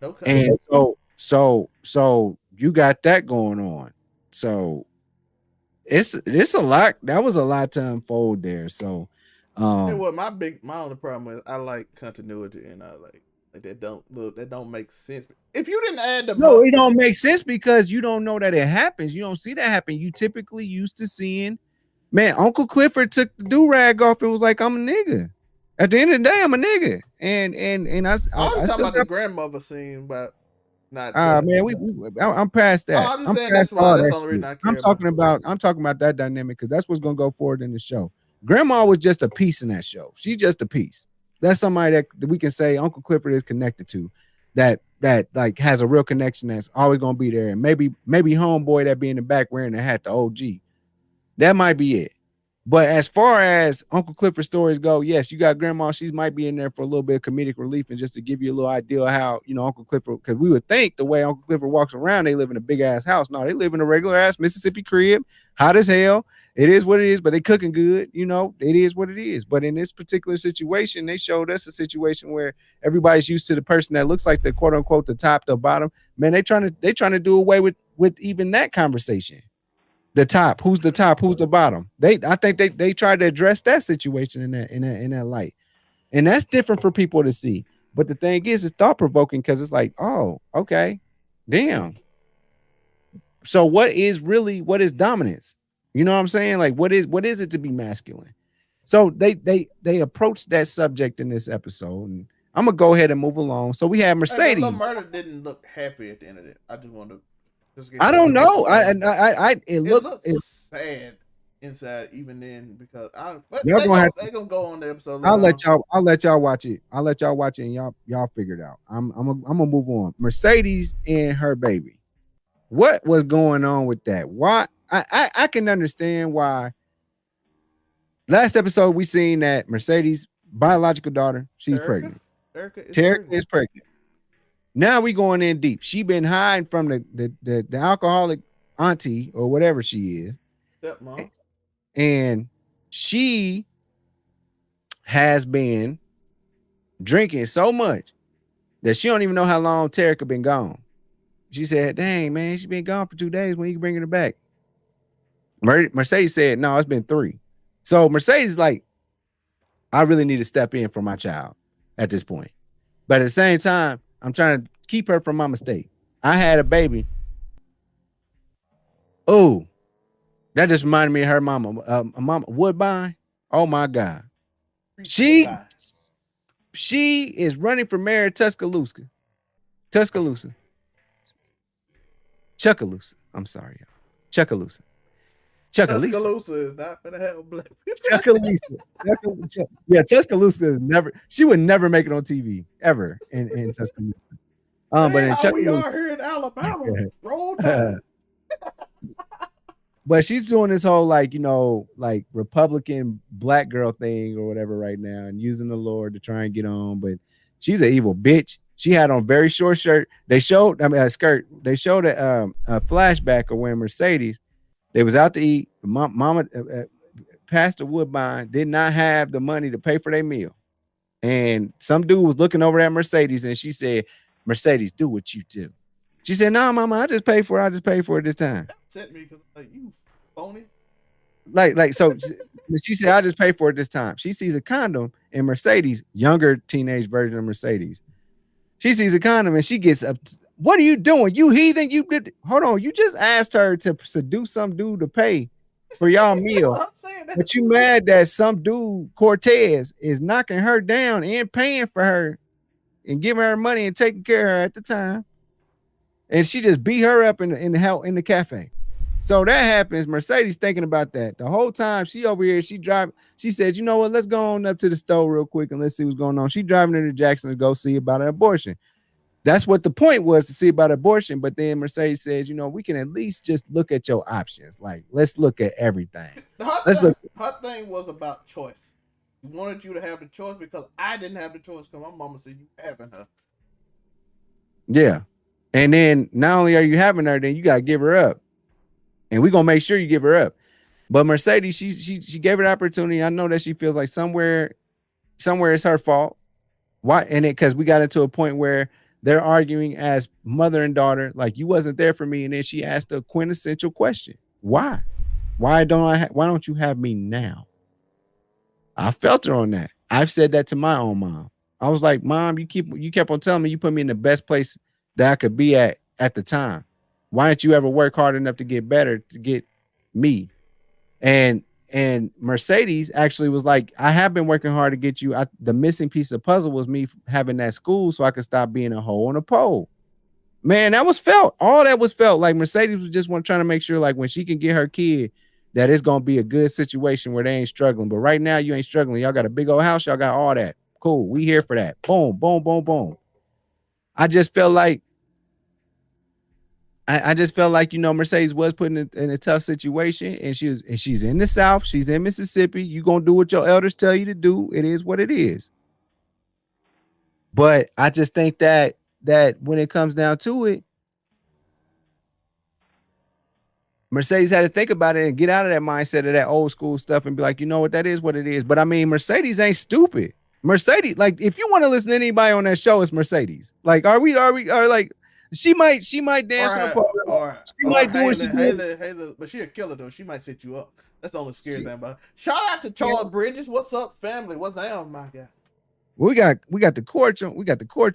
S4: Okay. And so you got that going on. So it's a lot. That was a lot to unfold there. So
S3: my only problem is I like continuity, and I like that don't make sense. If you didn't add
S4: it don't make sense because you don't know that it happens. You don't see that happen. You typically used to seeing, man, Uncle Clifford took the do-rag off and was like, I'm a nigga. At the end of the day, I'm a nigga. And I was
S3: talking about the grandmother scene, but not.
S4: Man, I'm past that.
S3: I'm just saying that's why. That's the only reason I care.
S4: I'm talking about that dynamic, because that's what's gonna go forward in the show. Grandma was just a piece in that show. She's just a piece. That's somebody that we can say Uncle Clifford is connected to. That that like has a real connection that's always gonna be there, and maybe homeboy that be in the back wearing the hat, the OG. That might be it. But as far as Uncle Clifford stories go, yes, you got grandma. She might be in there for a little bit of comedic relief and just to give you a little idea of how, Uncle Clifford, because we would think the way Uncle Clifford walks around, they live in a big ass house. No, they live in a regular ass Mississippi crib, hot as hell. It is what it is, but they cooking good. It is what it is. But in this particular situation, they showed us a situation where everybody's used to the person that looks like the quote unquote the top, the bottom. Man, they trying to do away with even that conversation. The top, who's the top, who's the bottom. I think they tried to address that situation in that light, and that's different for people to see. But the thing is, it's thought provoking because it's like, oh, okay, damn. So what is dominance? You know what I'm saying? Like, what is it to be masculine? So they approached that subject in this episode, and I'm gonna go ahead and move along. So we have Mercedes.
S3: Lil Murdah didn't look happy at the end of it. I just want to.
S4: I don't know. It
S3: looks sad inside even then because they're gonna go on the episode.
S4: I'll let y'all watch it. I'll let y'all watch it and y'all figure it out. I'm gonna move on. Mercedes and her baby. What was going on with that? Why? I can understand why. Last episode we seen that Mercedes' biological daughter, she's pregnant. Terrika is pregnant. Now we going in deep. She been hiding from the alcoholic auntie or whatever she is.
S3: Stepmom.
S4: And she has been drinking so much that she don't even know how long Terrika been gone. She said, dang, man, she been gone for 2 days. When you bringing her back? Mercedes said, no, it's been 3. So Mercedes like, I really need to step in for my child at this point. But at the same time, I'm trying to keep her from my mistake. I had a baby. Oh, that just reminded me of her mama. Mama Woodbine. Oh my God. She is running for mayor of Tuscaloosa. Chucaloosa. I'm sorry, y'all. Chucaloosa.
S3: Tuscaloosa is not gonna have black people.
S4: Chucaloosa. Yeah, Tuscaloosa is never. She would never make it on TV ever in Tuscaloosa. But in Chucaloosa,
S3: we are here in Alabama. Roll Tide.
S4: But she's doing this whole like Republican black girl thing or whatever right now, and using the Lord to try and get on. But she's an evil bitch. She had on very short shirt. They showed, a skirt. They showed a flashback of when Mercedes. They was out to eat. Mama, Pastor Woodbine did not have the money to pay for their meal. And some dude was looking over at Mercedes and she said, Mercedes, do what you do. She said, no, mama, I just paid for it this time.
S3: That upset me because like, you phony.
S4: So she said, I just paid for it this time. She sees a condom in Mercedes, younger teenage version of Mercedes. She sees a condom and she gets up. What are you doing? You heathen. You did. Hold on. You just asked her to seduce some dude to pay for y'all meal. But you mad that some dude, Cortez, is knocking her down and paying for her and giving her money and taking care of her at the time. And she just beat her up in the cafe. So that happens. Mercedes thinking about that the whole time. She over here. She said, you know what? Let's go on up to the store real quick and let's see what's going on. She driving into Jackson to go see about an abortion. That's what the point was, to see about abortion. But then Mercedes says, we can at least just look at your options. Like, let's look at everything.
S3: Her thing was about choice. She wanted you to have the choice because I didn't have the choice because my mama said you having her.
S4: Yeah. And then not only are you having her, then you got to give her up. And we're going to make sure you give her up. But Mercedes, she gave her the opportunity. I know that she feels like somewhere it's her fault. Why? And because we got into a point where they're arguing as mother and daughter, like, you wasn't there for me. And then she asked a quintessential question. Why? Why don't you have me now? I felt her on that. I've said that to my own mom. I was like, Mom, you kept on telling me you put me in the best place that I could be at the time. Why didn't you ever work hard enough to get better, to get me? And Mercedes actually was like, I have been working hard to get you. The missing piece of puzzle was me having that school so I could stop being a hole in a pole. Man, that was felt. All that was felt. Like Mercedes was just trying to make sure, like, when she can get her kid, that it's going to be a good situation where they ain't struggling. But right now you ain't struggling. Y'all got a big old house. Y'all got all that. Cool. We here for that. Boom, boom, boom, boom. I just felt like I just felt like, you know, Mercedes was put in a tough situation, and she's in the South, she's in Mississippi. You gonna do what your elders tell you to do. It is what it is. But I just think that when it comes down to it, Mercedes had to think about it and get out of that mindset of that old school stuff and be like, you know what, that is what it is. But I mean, Mercedes ain't stupid. Mercedes, like, if you want to listen to anybody on that show, it's Mercedes. Like, are like, she might dance her part,
S3: or
S4: she might do what she do.
S3: Haley, but she a killer though. She might set you up. That's the only scary thing about her. Shout out to Charles Bridges. What's up, family? What's up, my guy?
S4: We got the coach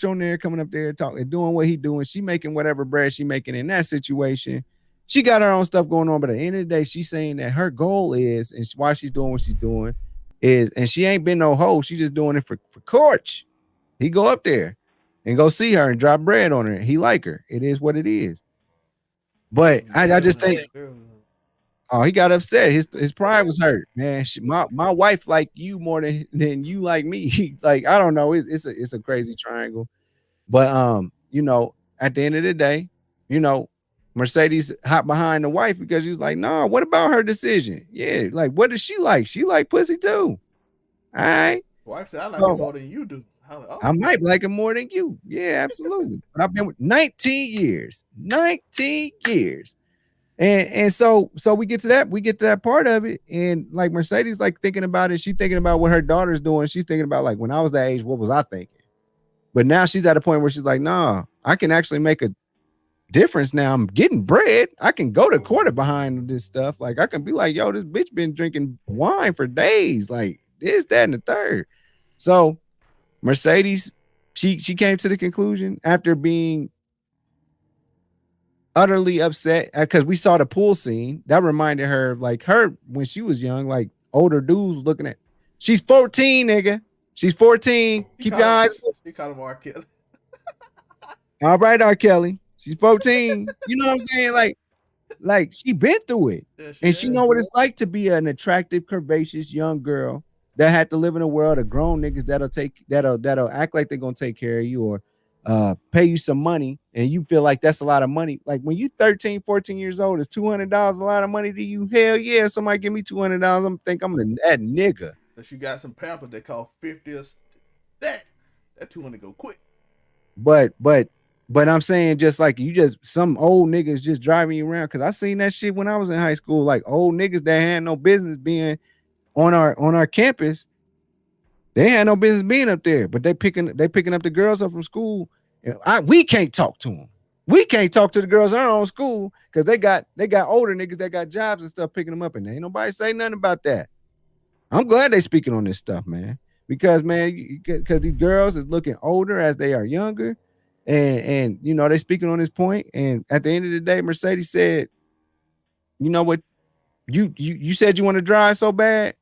S4: on there coming up there talking, doing what he doing. She making whatever bread she making in that situation. She got her own stuff going on, but at the end of the day, she's saying that her goal is, and why she's doing what she's doing is, and she ain't been no hoe. She just doing it for Coach. He go up there and go see her and drop bread on her. He like her. It is what it is. But I just think, oh, he got upset. His pride was hurt, man. My wife like you more than you like me. Like, I don't know. It's a crazy triangle. But you know, at the end of the day, you know, Mercedes hopped behind the wife because she was like, no, what about her decision? Yeah, like, what does she like? She like pussy too. All right.
S3: Wife said, I like it more than you do.
S4: I might like it more than you. Yeah, absolutely. But I've been with 19 years. 19 years. And so we get to that part of it. And like Mercedes, like thinking about it, she's thinking about what her daughter's doing. She's thinking about, like, when I was that age, what was I thinking? But now she's at a point where she's like, nah, I can actually make a difference now. I'm getting bread. I can go to court behind this stuff. Like, I can be like, yo, this bitch been drinking wine for days. Like, this, that, and the third. So Mercedes, she came to the conclusion after being utterly upset because we saw the pool scene that reminded her of like her when she was young, like older dudes looking at. She's 14, nigga. She's 14. Keep your eyes.
S3: He called him R. Kelly.
S4: All right, R. Kelly. She's 14. You know what I'm saying? Like she been through it, and she know what it's like to be an attractive, curvaceous young girl that had to live in a world of grown niggas that'll act like they're gonna take care of you or pay you some money, and you feel like that's a lot of money. Like when you 13, 14 years old, is $200 a lot of money to you? Hell yeah, somebody give me $200. I'm think I'm that nigga.
S3: But you got some Pampers that cost 50 or that 200 go quick.
S4: But I'm saying, just like some old niggas just driving you around, because I seen that shit when I was in high school, like old niggas that had no business being on our campus. They had no business being up there, but they picking up the girls up from school. And we can't talk to them. We can't talk to the girls in our own school because they got older niggas that got jobs and stuff picking them up, and ain't nobody say nothing about that. I'm glad they speaking on this stuff, man, because these girls is looking older as they are younger, and you know they speaking on this point. And at the end of the day, Mercedes said, you know what, you said you want to drive so bad.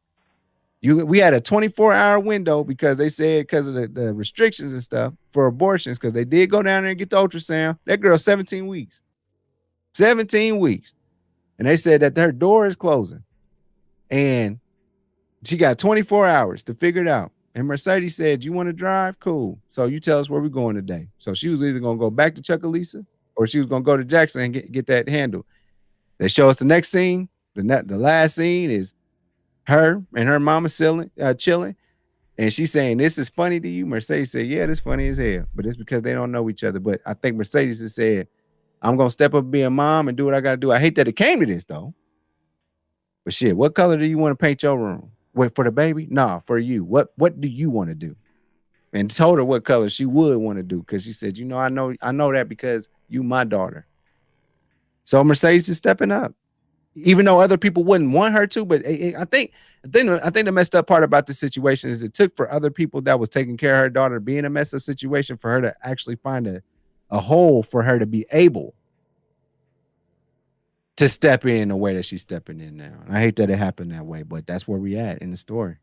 S4: We had a 24-hour window because they said because of the restrictions and stuff for abortions, because they did go down there and get the ultrasound. That girl's 17 weeks. 17 weeks. And they said that her door is closing. And she got 24 hours to figure it out. And Mercedes said, you want to drive? Cool. So you tell us where we're going today. So she was either going to go back to Chucalissa or she was going to go to Jackson and get that handled. They show us the next scene. The last scene is her and her mama chilling, and she's saying, this is funny to you? Mercedes said, yeah, this funny as hell, but it's because they don't know each other. But I think Mercedes has said, I'm gonna step up and be a mom and do what I gotta do. I hate that it came to this though, but shit, what color do you want to paint your room? Wait, for the baby? Nah, for you. What do you want to do? And told her what color she would want to do, because she said, you know, I know that because you my daughter. So Mercedes is stepping up, even though other people wouldn't want her to. But I think the messed up part about this situation is it took for other people that was taking care of her daughter to be in a messed up situation for her to actually find a hole for her to be able to step in the way that she's stepping in now. And I hate that it happened that way, but that's where we at in the story.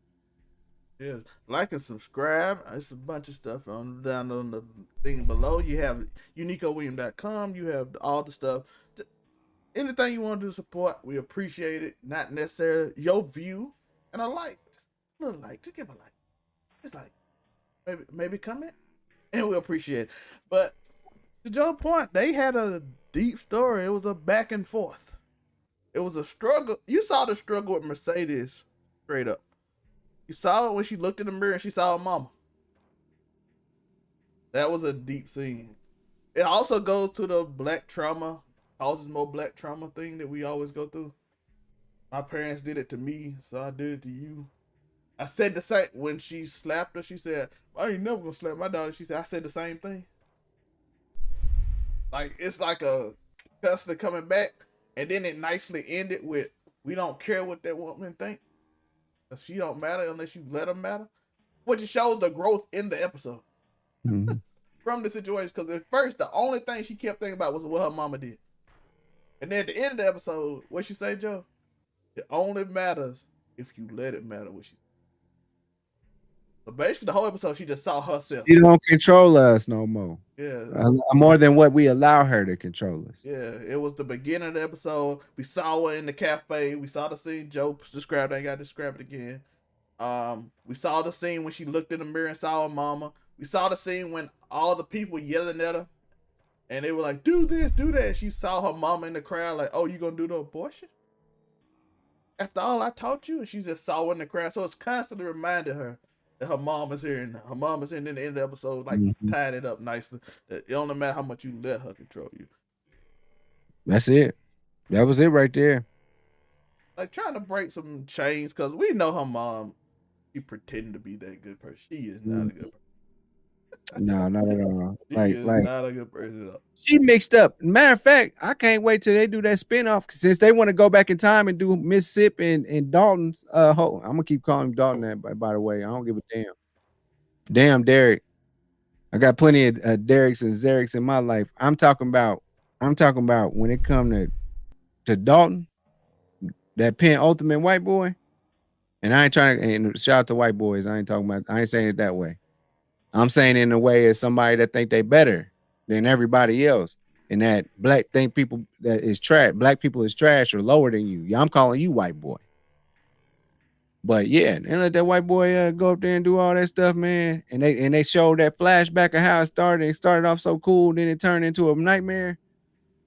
S3: Yeah, like and subscribe. It's a bunch of stuff down on the thing below. You have uniqowilliam.com. You have all the stuff. Anything you want to support, we appreciate it. Not necessarily your view, and a like, just a little like, just give a like. It's like maybe comment, and we appreciate it. But to Joe's point, they had a deep story. It was a back and forth. It was a struggle. You saw the struggle with Mercedes straight up. You saw it when she looked in the mirror and she saw her mama. That was a deep scene. It also goes to the black trauma, causes more black trauma thing that we always go through. My parents did it to me, so I did it to you. I said the same when she slapped her. She said, "I ain't never gonna slap my daughter." She said, "I said the same thing." Like it's like a customer coming back, and then it nicely ended with, "We don't care what that woman think, cause she don't matter unless you let her matter," which shows the growth in the episode from the situation. Because at first, the only thing she kept thinking about was what her mama did, and then at the end of the episode, what she say, Joe? It only matters if you let it matter. What she said. So basically, the whole episode, she just saw herself.
S4: She don't control us no more.
S3: Yeah.
S4: More than what we allow her to control us.
S3: Yeah, it was the beginning of the episode. We saw her in the cafe. We saw the scene Joe described. I ain't got to describe it again. We saw the scene when she looked in the mirror and saw her mama. We saw the scene when all the people yelling at her. And they were like, "Do this, do that." She saw her mama in the crowd like, "Oh, you gonna do the abortion? After all I taught you?" And she just saw her in the crowd. So it's constantly reminded her that her mom is here, and her mom is here, and then the end of the episode, like, tied it up nicely. That it don't matter how much you let her control you.
S4: That's it. That was it right there.
S3: Like, trying to break some chains, because we know her mom, she pretending to be that good person. She is not a good person.
S4: No, not at all.
S3: She
S4: Like,
S3: is not a good person at all.
S4: She mixed up. Matter of fact, I can't wait till they do that spinoff, since they want to go back in time and do Mississippi and Dalton's. I'm gonna keep calling him Dalton that, by the way. I don't give a damn. Damn, Derrick. I got plenty of Derricks and Zerricks in my life. I'm talking about when it come to Dalton, that penultimate white boy. And I ain't trying to, and shout out to white boys. I ain't saying it that way. I'm saying it in a way as somebody that think they better than everybody else, and that black people is trash or lower than you. Yeah, I'm calling you white boy. But yeah, and let that white boy go up there and do all that stuff, man. And they showed that flashback of how it started. It started off so cool, then it turned into a nightmare.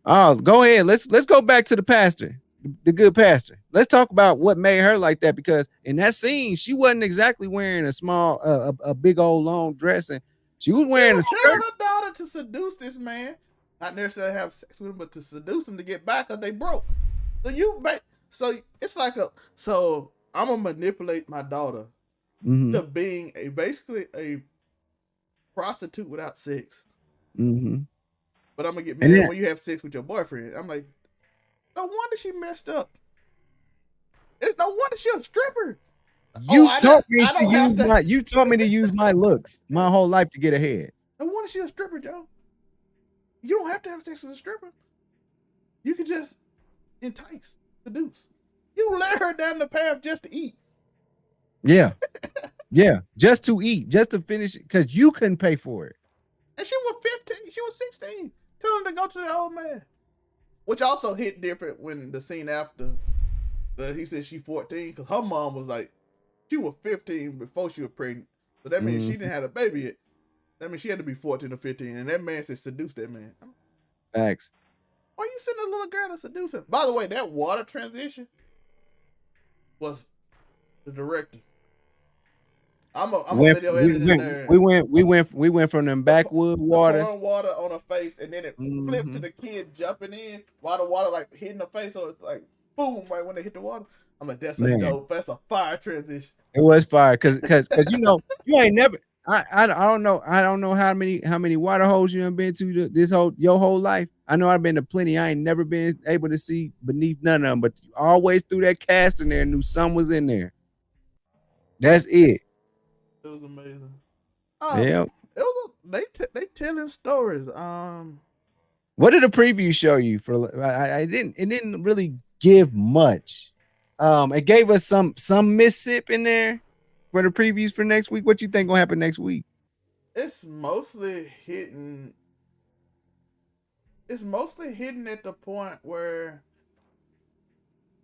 S4: Oh, go ahead. Let's go back to the pastor, the good pastor. Let's talk about what made her like that, because in that scene, she wasn't exactly wearing a big old long dress, and she was wearing a skirt.
S3: Her daughter to seduce this man, not necessarily have sex with him, but to seduce him to get back because they broke. So it's like I'm gonna manipulate my daughter to being basically a prostitute without sex. But I'm gonna get mad when you have sex with your boyfriend. I'm like, no wonder she messed up. It's no wonder she's a stripper.
S4: You taught me to use my looks my whole life to get ahead.
S3: No wonder she's a stripper, Joe. You don't have to have sex with a stripper. You can just entice, seduce. You led her down the path just to eat.
S4: Yeah. Yeah. Just to eat, just to finish it, because you couldn't pay for it.
S3: And she was 15. She was 16. Tell him to go to the old man. Which also hit different when the scene after he said she 14, because her mom was like, she was 15 before she was pregnant. So that means she didn't have a baby yet. That means she had to be 14 or 15. And that man said, seduce that man.
S4: Facts.
S3: Why you sending a little girl to seduce him? By the way, that water transition was the director.
S4: We went from them backwood waters.
S3: Water on her face, and then it flipped to the kid jumping in while the water like hitting her face. So it's like boom right when they hit the water. I'm like, that's a fire transition.
S4: It was fire because you ain't never. I don't know how many water holes you have been to your whole life. I know I've been to plenty. I ain't never been able to see beneath none of them, but you always threw that cast in there and knew something was in there. That's it.
S3: It was amazing.
S4: Yeah.
S3: They telling stories.
S4: What did the preview show you? It didn't really give much. It gave us some Mississippi in there for the previews for next week. What you think gonna happen next week?
S3: It's mostly hitting at the point where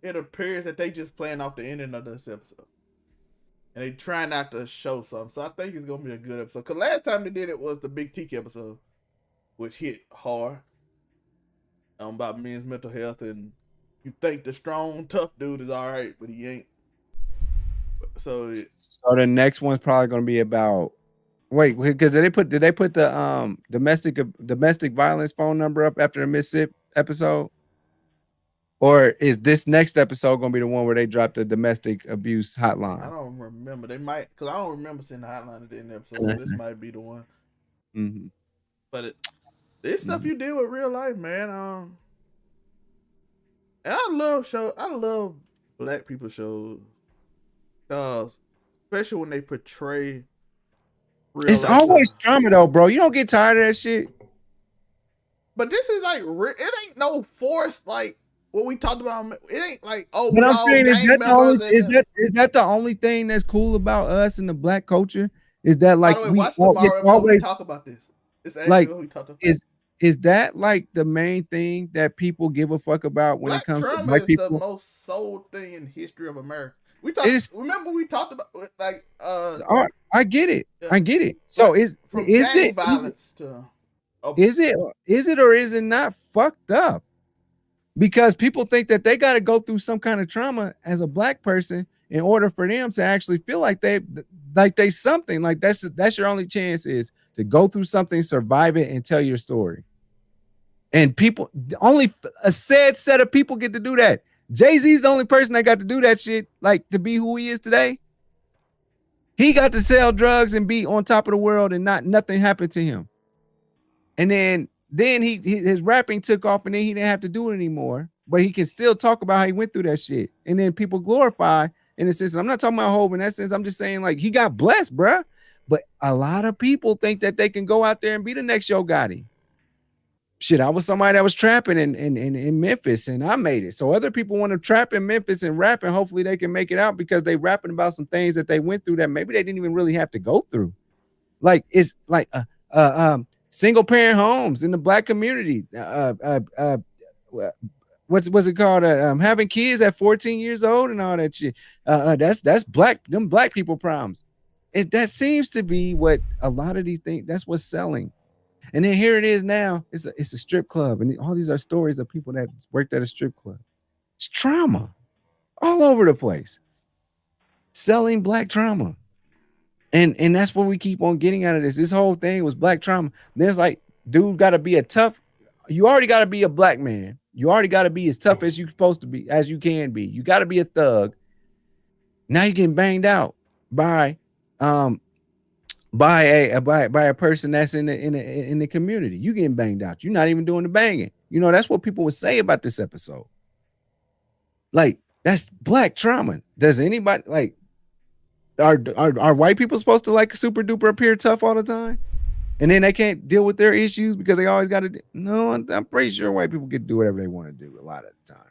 S3: it appears that they just playing off the ending of this episode. And they try not to show something. So I think it's going to be a good episode. Because last time they did it was the Big Teak episode. which hit hard about men's mental health, and you think the strong, tough dude is all right, but he ain't. So
S4: the next one's probably gonna be about. Wait, because did they put the domestic violence phone number up after the Mississippi episode? Or is this next episode gonna be the one where they drop the domestic abuse hotline?
S3: I don't remember. They might, because I don't remember seeing the hotline at the end of the episode. So this might be the one.
S4: Mm-hmm.
S3: But this stuff you deal with real life, man. And I love black people shows, because especially when they portray real
S4: It's
S3: life
S4: always
S3: stuff.
S4: drama though, bro. You don't get tired of that shit.
S3: But this is like, it ain't no forced, like what we talked about. It ain't like, oh,
S4: But I'm saying, is that the only thing that's cool about us in the black culture? Is that like
S3: by the way, watch tomorrow episode, we talk about this. It's actually
S4: like
S3: what we talked about.
S4: Is that like the main thing that people give a fuck about when
S3: Black
S4: it comes to
S3: trauma
S4: black
S3: is
S4: people?
S3: the most sold thing in history of America. We talked. Remember we talked about like.
S4: I get it.
S3: Yeah.
S4: I get it. So is it
S3: violence to?
S4: Is it or is it not fucked up? Because people think that they got to go through some kind of trauma as a black person in order for them to actually feel like they something, like that's your only chance, is to go through something, survive it, and tell your story. And people, only a sad set of people get to do that. Jay-Z's the only person that got to do that shit, like to be who he is today. He got to sell drugs and be on top of the world, and nothing happened to him. And then his rapping took off, and then he didn't have to do it anymore. But he can still talk about how he went through that shit. And then people glorify in a sense. I'm not talking about Hov in that sense. I'm just saying, like, he got blessed, bruh. But a lot of people think that they can go out there and be the next Yo Gotti. Shit, I was somebody that was trapping in Memphis, and I made it. So other people want to trap in Memphis and rap, and hopefully they can make it out because they rapping about some things that they went through that maybe they didn't even really have to go through. Like, it's like single parent homes in the black community. What's it called? Having kids at 14 years old and all that shit. That's them black people problems. That seems to be what a lot of these things. That's what's selling. And then here it is now. It's a strip club, and all these are stories of people that worked at a strip club. It's trauma all over the place. Selling black trauma. And that's what we keep on getting out of this. This whole thing was black trauma. There's like, dude, got to be you already got to be a black man. You already got to be as tough as you're supposed to be, as you can be. You got to be a thug. Now you're getting banged out by a person that's in the community. You getting banged out. You're not even doing the banging. You know, that's what people would say about this episode. Like, that's black trauma. Does anybody like? Are white people supposed to like super duper appear tough all the time, and then they can't deal with their issues because they always got to? No, I'm pretty sure white people get to do whatever they want to do a lot of the times.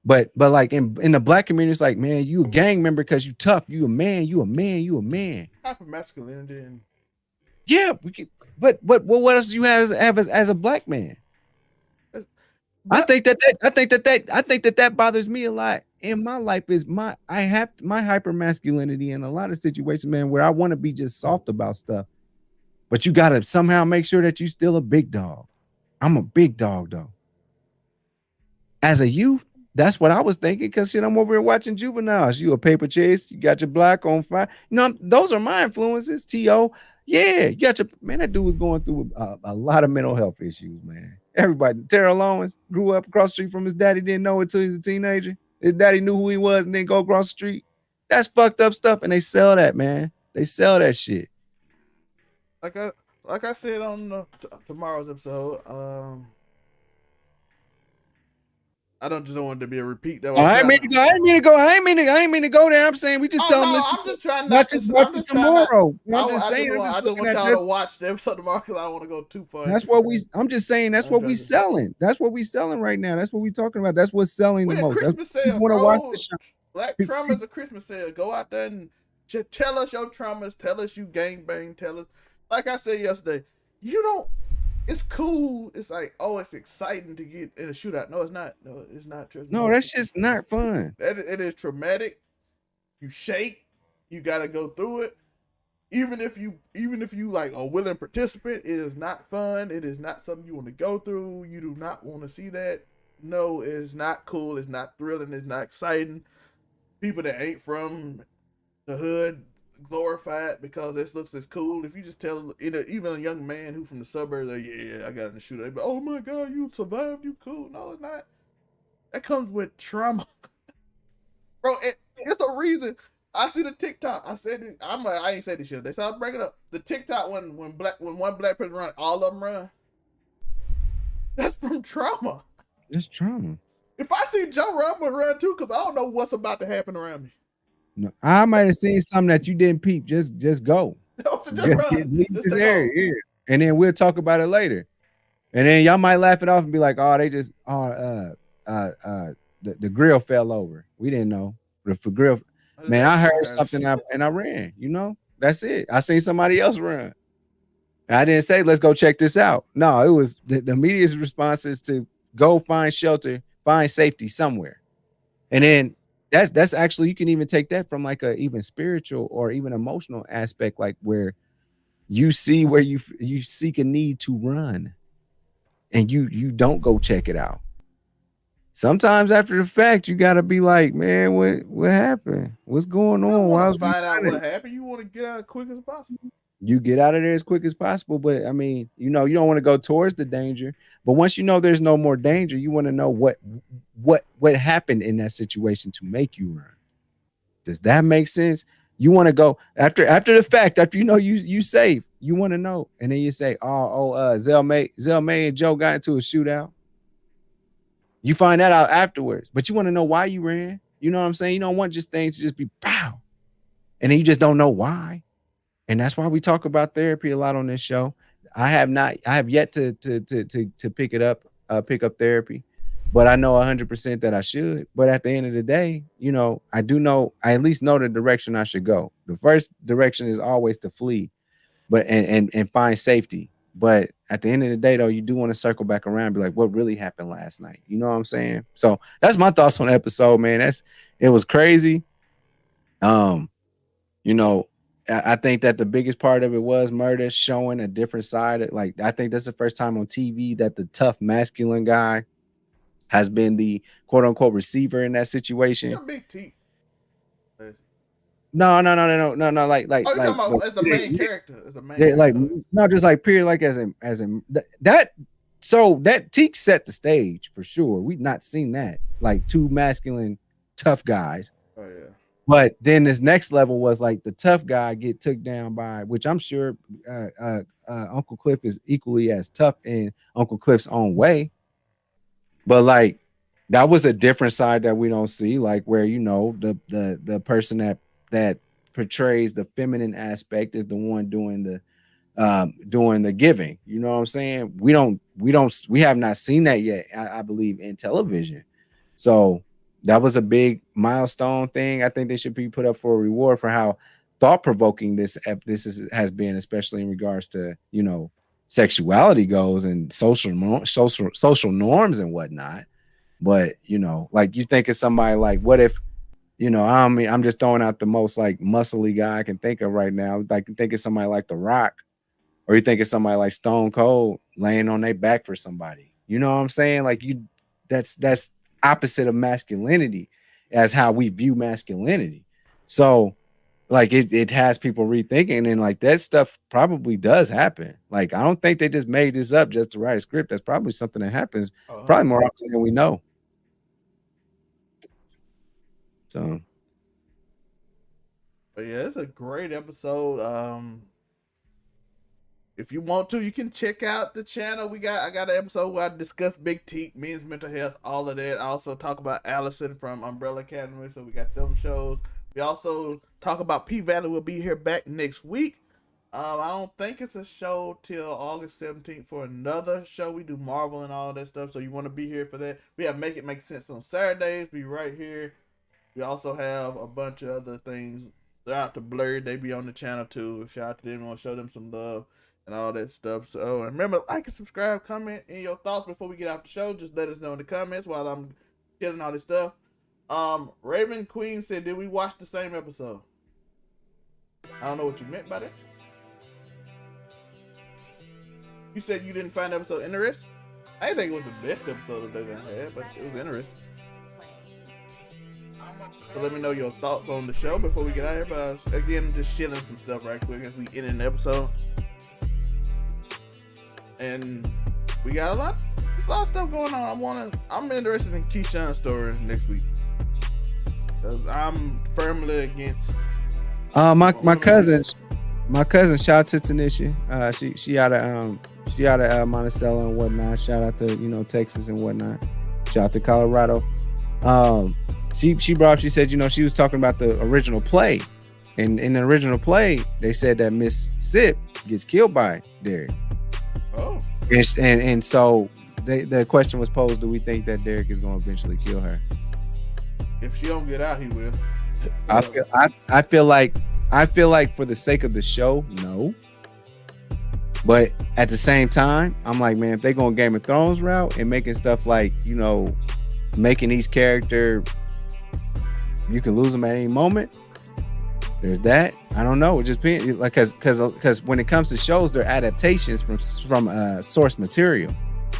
S4: But like in the black community, it's like, man, you a gang member because you tough. You a man. You a man. You a man.
S3: Hyper masculinity. And
S4: yeah, but what else do you have as a black man? I think that bothers me a lot in my life. Is my hyper masculinity in a lot of situations, man, where I want to be just soft about stuff, but you gotta somehow make sure that you still a big dog. I'm a big dog though. As a youth, that's what I was thinking, because shit, I'm over here watching Juveniles. You a paper chase, you got your block on fire. You know, those are my influences. T.O. Yeah, you got your man. That dude was going through a lot of mental health issues, man. Everybody. Terrell Owens grew up across the street from his daddy, didn't know it until he was a teenager. His daddy knew who he was and then go across the street. That's fucked up stuff, and they sell that, man. They sell that shit.
S3: Like I said on tomorrow's episode, I don't want it to be a repeat. That
S4: I ain't mean to go there. I'm saying we just tell them listen.
S3: I'm just trying
S4: not to watch it tomorrow.
S3: I just want y'all to watch the episode tomorrow because I don't want to go too far.
S4: That's what I'm just saying. That's what we selling. That's what we selling right now. That's what we talking about. That's what's selling the most.
S3: Christmas sale, bro. Watch the show. Black trauma is a Christmas sale. Go out there and just tell us your traumas. Tell us you gangbang. Tell us, like I said yesterday, you don't. It's cool. It's like, oh, it's exciting to get in a shootout. No, it's not. No, it's not.
S4: No, that's just not fun.
S3: It is traumatic. You shake. You got to go through it. even if you like a willing participant, it is not fun. It is not something you want to go through. You do not want to see that. No, it's not cool. It's not thrilling. It's not exciting. People that ain't from the hood glorify it because this looks as cool. If you just tell even a young man who from the suburbs, like, yeah, I got in the shooter, they be, oh my god, you survived, you cool. No, it's not. That comes with trauma, bro. It's a reason. I see the TikTok. I said it, I ain't say this shit. They said I'll bring it up. The TikTok when one black person run, all of them run. That's from trauma.
S4: It's trauma.
S3: If I see Joe run, I'm gonna run too because I don't know what's about to happen around me.
S4: No, I might have seen something that you didn't peep. Just go. Leave this area here, and then we'll talk about it later. And then y'all might laugh it off and be like, "Oh, they just the grill fell over. We didn't know the grill." Man, I heard something and I ran. You know, that's it. I seen somebody else run. I didn't say, "Let's go check this out." No, it was the media's response is to go find shelter, find safety somewhere, and then. That's actually, you can even take that from like a even spiritual or even emotional aspect, like where you see where you seek a need to run and you don't go check it out. Sometimes after the fact, you gotta be like, man, what happened? What's going on?
S3: Why find out what happened? You want to get out as quick as possible.
S4: You get out of there as quick as possible, but I mean, you know, you don't want to go towards the danger. But once you know there's no more danger, you want to know what happened in that situation to make you run. Does that make sense? You want to go after the fact, after you know you safe, you want to know, and then you say, Zelmay and Joe got into a shootout. You find that out afterwards, but you want to know why you ran. You know what I'm saying? You don't want just things to just be pow, and then you just don't know why. And that's why we talk about therapy a lot on this show. I have yet to pick up therapy, but I know 100% that I should. But at the end of the day, you know, I at least know the direction I should go. The first direction is always to flee, but and find safety. But at the end of the day, though, you do want to circle back around and be like, what really happened last night? You know what I'm saying? So that's my thoughts on the episode, man. It was crazy. You know, I think that the biggest part of it was Murdah showing a different side. Like, I think that's the first time on TV that the tough masculine guy has been the quote unquote receiver in that situation.
S3: You're Big Teak.
S4: No. Like,
S3: oh, you're talking about as a main character. As a main character.
S4: Like, no, just like period, like as in that. So that Teak set the stage for sure. We've not seen that, like two masculine tough guys.
S3: Oh yeah.
S4: But then this next level was like the tough guy get took down by, which I'm sure Uncle Cliff is equally as tough in Uncle Cliff's own way. But like that was a different side that we don't see, like where, you know, the person that portrays the feminine aspect is the one doing the giving. You know what I'm saying? We have not seen that yet, I believe, in television. So that was a big milestone thing. I think they should be put up for a reward for how thought-provoking this has been, especially in regards to, you know, sexuality goes and social norms and whatnot. But, you know, like you think of somebody like, what if, you know, I mean, I'm just throwing out the most like muscly guy I can think of right now. Like you think of somebody like The Rock, or you think of somebody like Stone Cold laying on their back for somebody. You know what I'm saying? Like that's opposite of masculinity as how we view masculinity. So like it has people rethinking, and like that stuff probably does happen. Like I don't think they just made this up just to write a script. That's probably something that happens probably more often than we know. So
S3: but yeah, it's a great episode. If you want to, you can check out the channel. I got an episode where I discuss Big Teak, men's mental health, all of that. I also talk about Allison from Umbrella Academy, so we got them shows. We also talk about P Valley. We'll be here back next week. I don't think it's a show till August 17th for another show. We do Marvel and all that stuff, so you want to be here for that. We have Make It Make Sense on Saturdays. Be right here. We also have a bunch of other things. They're out to Blurred. They be on the channel too. Shout out to them. Want to show them some love and all that stuff. So remember, like and subscribe, comment in your thoughts before we get off the show. Just let us know in the comments while I'm killing all this stuff. Raven Queen said, did we watch the same episode? I don't know what you meant by that. You said you didn't find the episode interesting? I didn't think it was the best episode that they done had, but it was interesting. So let me know your thoughts on the show before we get out here. But again, I'm just shilling some stuff right quick as we end the episode. And we got a lot of stuff going on. I'm interested in Keyshawn's story next week. Cause I'm firmly against.
S4: My cousin, shout out to Tanisha. She out of Monticello and whatnot. Shout out to Texas and whatnot. Shout out to Colorado. She brought up. She said she was talking about the original play, and in the original play they said that Miss Sip gets killed by Derrick.
S3: Oh.
S4: And so the question was posed: do we think that Derrick is going to eventually kill her?
S3: If she don't get out, he will.
S4: I feel like for the sake of the show, no. But at the same time, I'm like, man, if they going Game of Thrones route and making stuff like making each character, you can lose them at any moment. There's that. I don't know. It just being like because when it comes to shows, they're adaptations from source material.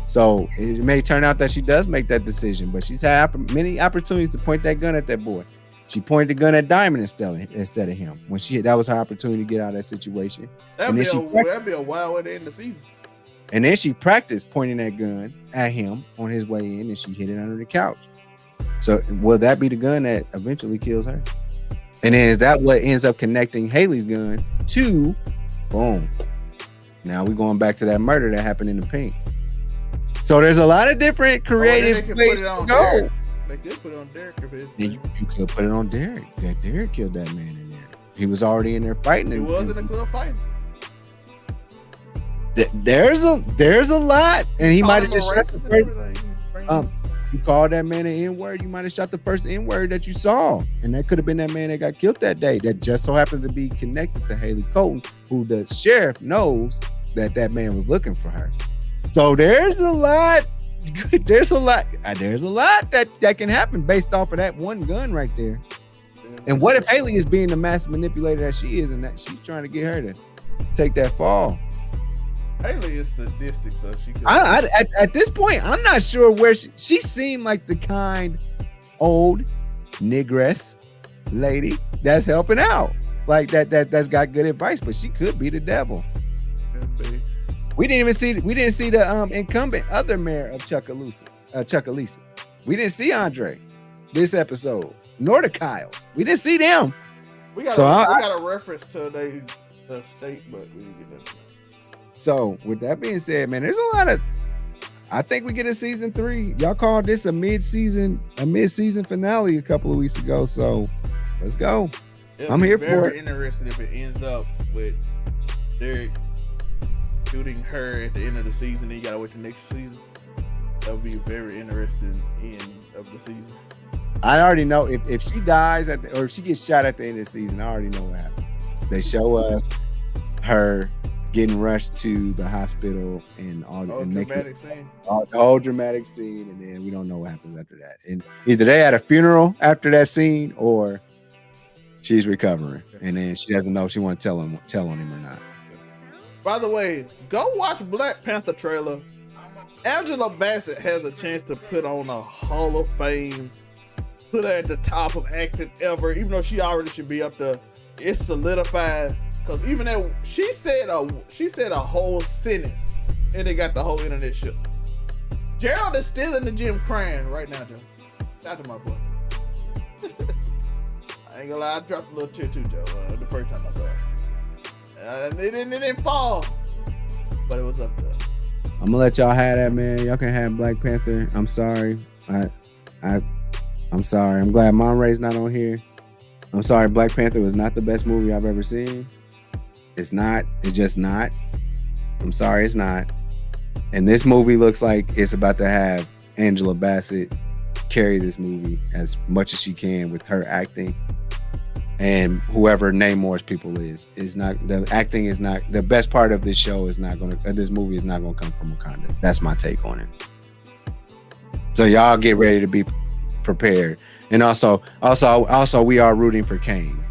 S4: So it may turn out that she does make that decision, but she's had many opportunities to point that gun at that boy. She pointed the gun at Diamond instead of him when that was her opportunity to get out of that situation.
S3: That'd be a wild way to end the season.
S4: And then she practiced pointing that gun at him on his way in, and she hid it under the couch. So will that be the gun that eventually kills her? And then is that what ends up connecting Hailey's gun to boom? Now we're going back to that murder that happened in the Pink. So there's a lot of different creative ways to go.
S3: Derrick. They could put it on Derrick if it's.
S4: You could put it on Derrick. Yeah, Derrick killed that man in there. He was already in there fighting.
S3: He was in the club fighting.
S4: There's a lot, and he might have just shot the first. You called that man an N-word. You might have shot the first N-word that you saw, and that could have been that man that got killed that day. That just so happens to be connected to Hailey Colton, who the sheriff knows that man was looking for her. So there's a lot. There's a lot that can happen based off of that one gun right there. And what if Hailey is being the master manipulator that she is, and that she's trying to get her to take that fall?
S3: Hailey is sadistic, so she could.
S4: At this point, I'm not sure where she seemed like the kind old negress lady that's helping out, like that's got good advice, but she could be the devil.
S3: Could be.
S4: We didn't see the incumbent other mayor of Chucalissa. We didn't see Andre this episode, nor the Kyles. We didn't see them.
S3: We got a reference to the state, but we didn't get that.
S4: So with that being said, man, there's a lot of. I think we get a season 3. Y'all called this a mid-season finale a couple of weeks ago. So let's go. I'm here for it.
S3: Very interested if it ends up with Derrick shooting her at the end of the season. Then you gotta wait the next season. That would be a very interesting end of the season.
S4: I already know if she dies or if she gets shot at the end of the season, I already know what happens. They show us her getting rushed to the hospital and all the whole dramatic scene, and then we don't know what happens after that. And either they had a funeral after that scene, or she's recovering, and then she doesn't know if she want to tell on him or not.
S3: By the way, go watch Black Panther trailer. Angela Bassett has a chance to put on a Hall of Fame, put her at the top of acting ever, even though she already should be up there. It's solidified. Cause even that she said a whole sentence and they got the whole internet shook. Gerald is still in the gym crying right now, Joe. Shout out to my boy. I ain't gonna lie, I dropped a little tear too, Joe. The first time I saw it. It didn't fall, but it was up there.
S4: I'm gonna let y'all have that, man. Y'all can have Black Panther. I'm sorry. I'm sorry. I'm glad Mom Ray's not on here. I'm sorry. Black Panther was not the best movie I've ever seen. It's not. It's just not. I'm sorry, it's not. And this movie looks like it's about to have Angela Bassett carry this movie as much as she can with her acting. And whoever Namor's people is not, the acting is not, the best part of this show is not going to, this movie is not going to come from Wakanda. That's my take on it. So y'all get ready to be prepared. And also we are rooting for Kang.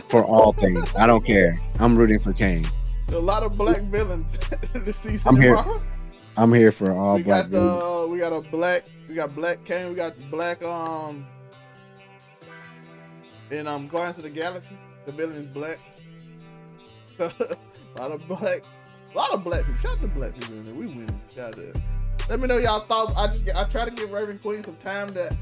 S4: For all things. I don't care. I'm rooting for Kane.
S3: A lot of black villains this season.
S4: I'm here.
S3: tomorrow.
S4: I'm here for all
S3: We
S4: black
S3: got
S4: villains.
S3: we got black Kane, we got black in Guardians of the Galaxy. The villain is black. a lot of black people. Shout out to black people in there. We win. Shout out. Let me know y'all thoughts. I try to give Raven Queen some time to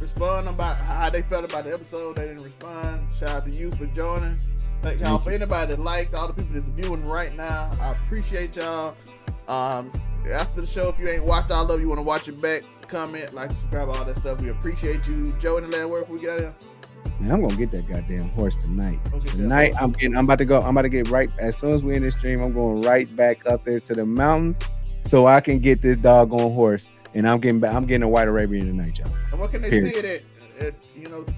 S3: respond about how they felt about the episode. They didn't respond. Shout out to you for joining. Thank y'all for anybody that liked, all the people that's viewing right now. I appreciate y'all. After the show, if you ain't watched all of it, you want to watch it back, comment, like, subscribe, all that stuff. We appreciate you. Joe, any last word before we get out of here?
S4: Man, I'm gonna get that goddamn horse tonight.
S3: Okay,
S4: Tonight, I'm about to get right as soon as we end this stream. I'm going right back up there to the mountains so I can get this doggone horse. And I'm getting a white Arabian tonight, y'all.
S3: And what can they see it at?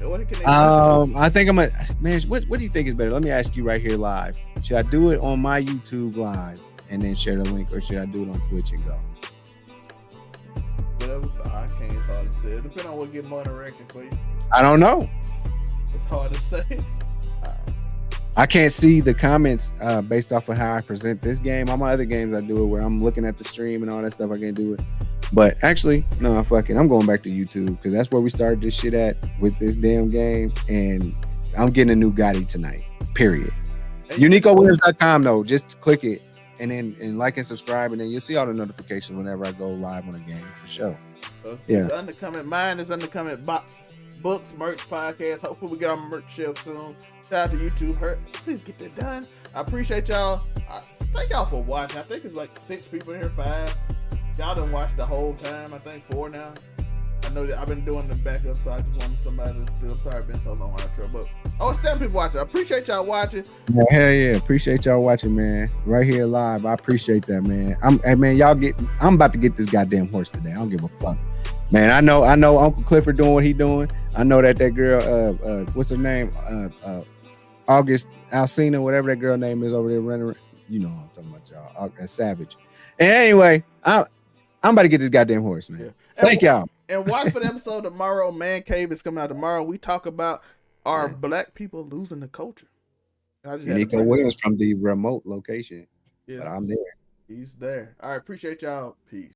S3: What can they?
S4: I think I'm man. What do you think is better? Let me ask you right here live. Should I do it on my YouTube live and then share the link, or should I do it on Twitch and go?
S3: Whatever. I can't. It's hard to say. It depends on what get more interaction for you.
S4: I don't know.
S3: It's hard to say.
S4: I can't see the comments based off of how I present this game. All my other games, I do it where I'm looking at the stream and all that stuff. I can't do it. But actually, no, fuck it. I'm going back to YouTube because that's where we started this shit at with this damn game. And I'm getting a new Gotti tonight. Period. UniQoWinners.com though. Just click it and then like and subscribe, and then you'll see all the notifications whenever I go live on a game for sure.
S3: So it's undercoming. Mine is undercoming. Books, merch, podcast. Hopefully we get on merch shelf soon. Shout out to YouTube. Please get that done. I appreciate y'all. Thank y'all for watching. I think it's like 6 people in here, 5. Y'all done watch the whole time. I think 4 now. I know that I've been doing the backup, so I just wanted somebody to feel. I'm sorry it's been so long outro, but 7 people watching. I appreciate y'all watching.
S4: Yeah, hell yeah, appreciate y'all watching, man. Right here live. I appreciate that, man. I'm about to get this goddamn horse today. I don't give a fuck. Man, I know Uncle Clifford doing what he doing. I know that girl, what's her name? August Alcina, whatever that girl name is over there running. You know what I'm talking about, y'all. Savage. And anyway, I'm about to get this goddamn horse, man. Yeah. Thank y'all.
S3: And watch for the episode tomorrow. Man Cave is coming out tomorrow. We talk about our black people losing the culture.
S4: Uniqo Williams from the remote location. Yeah, but I'm there.
S3: He's there. All right, appreciate y'all. Peace.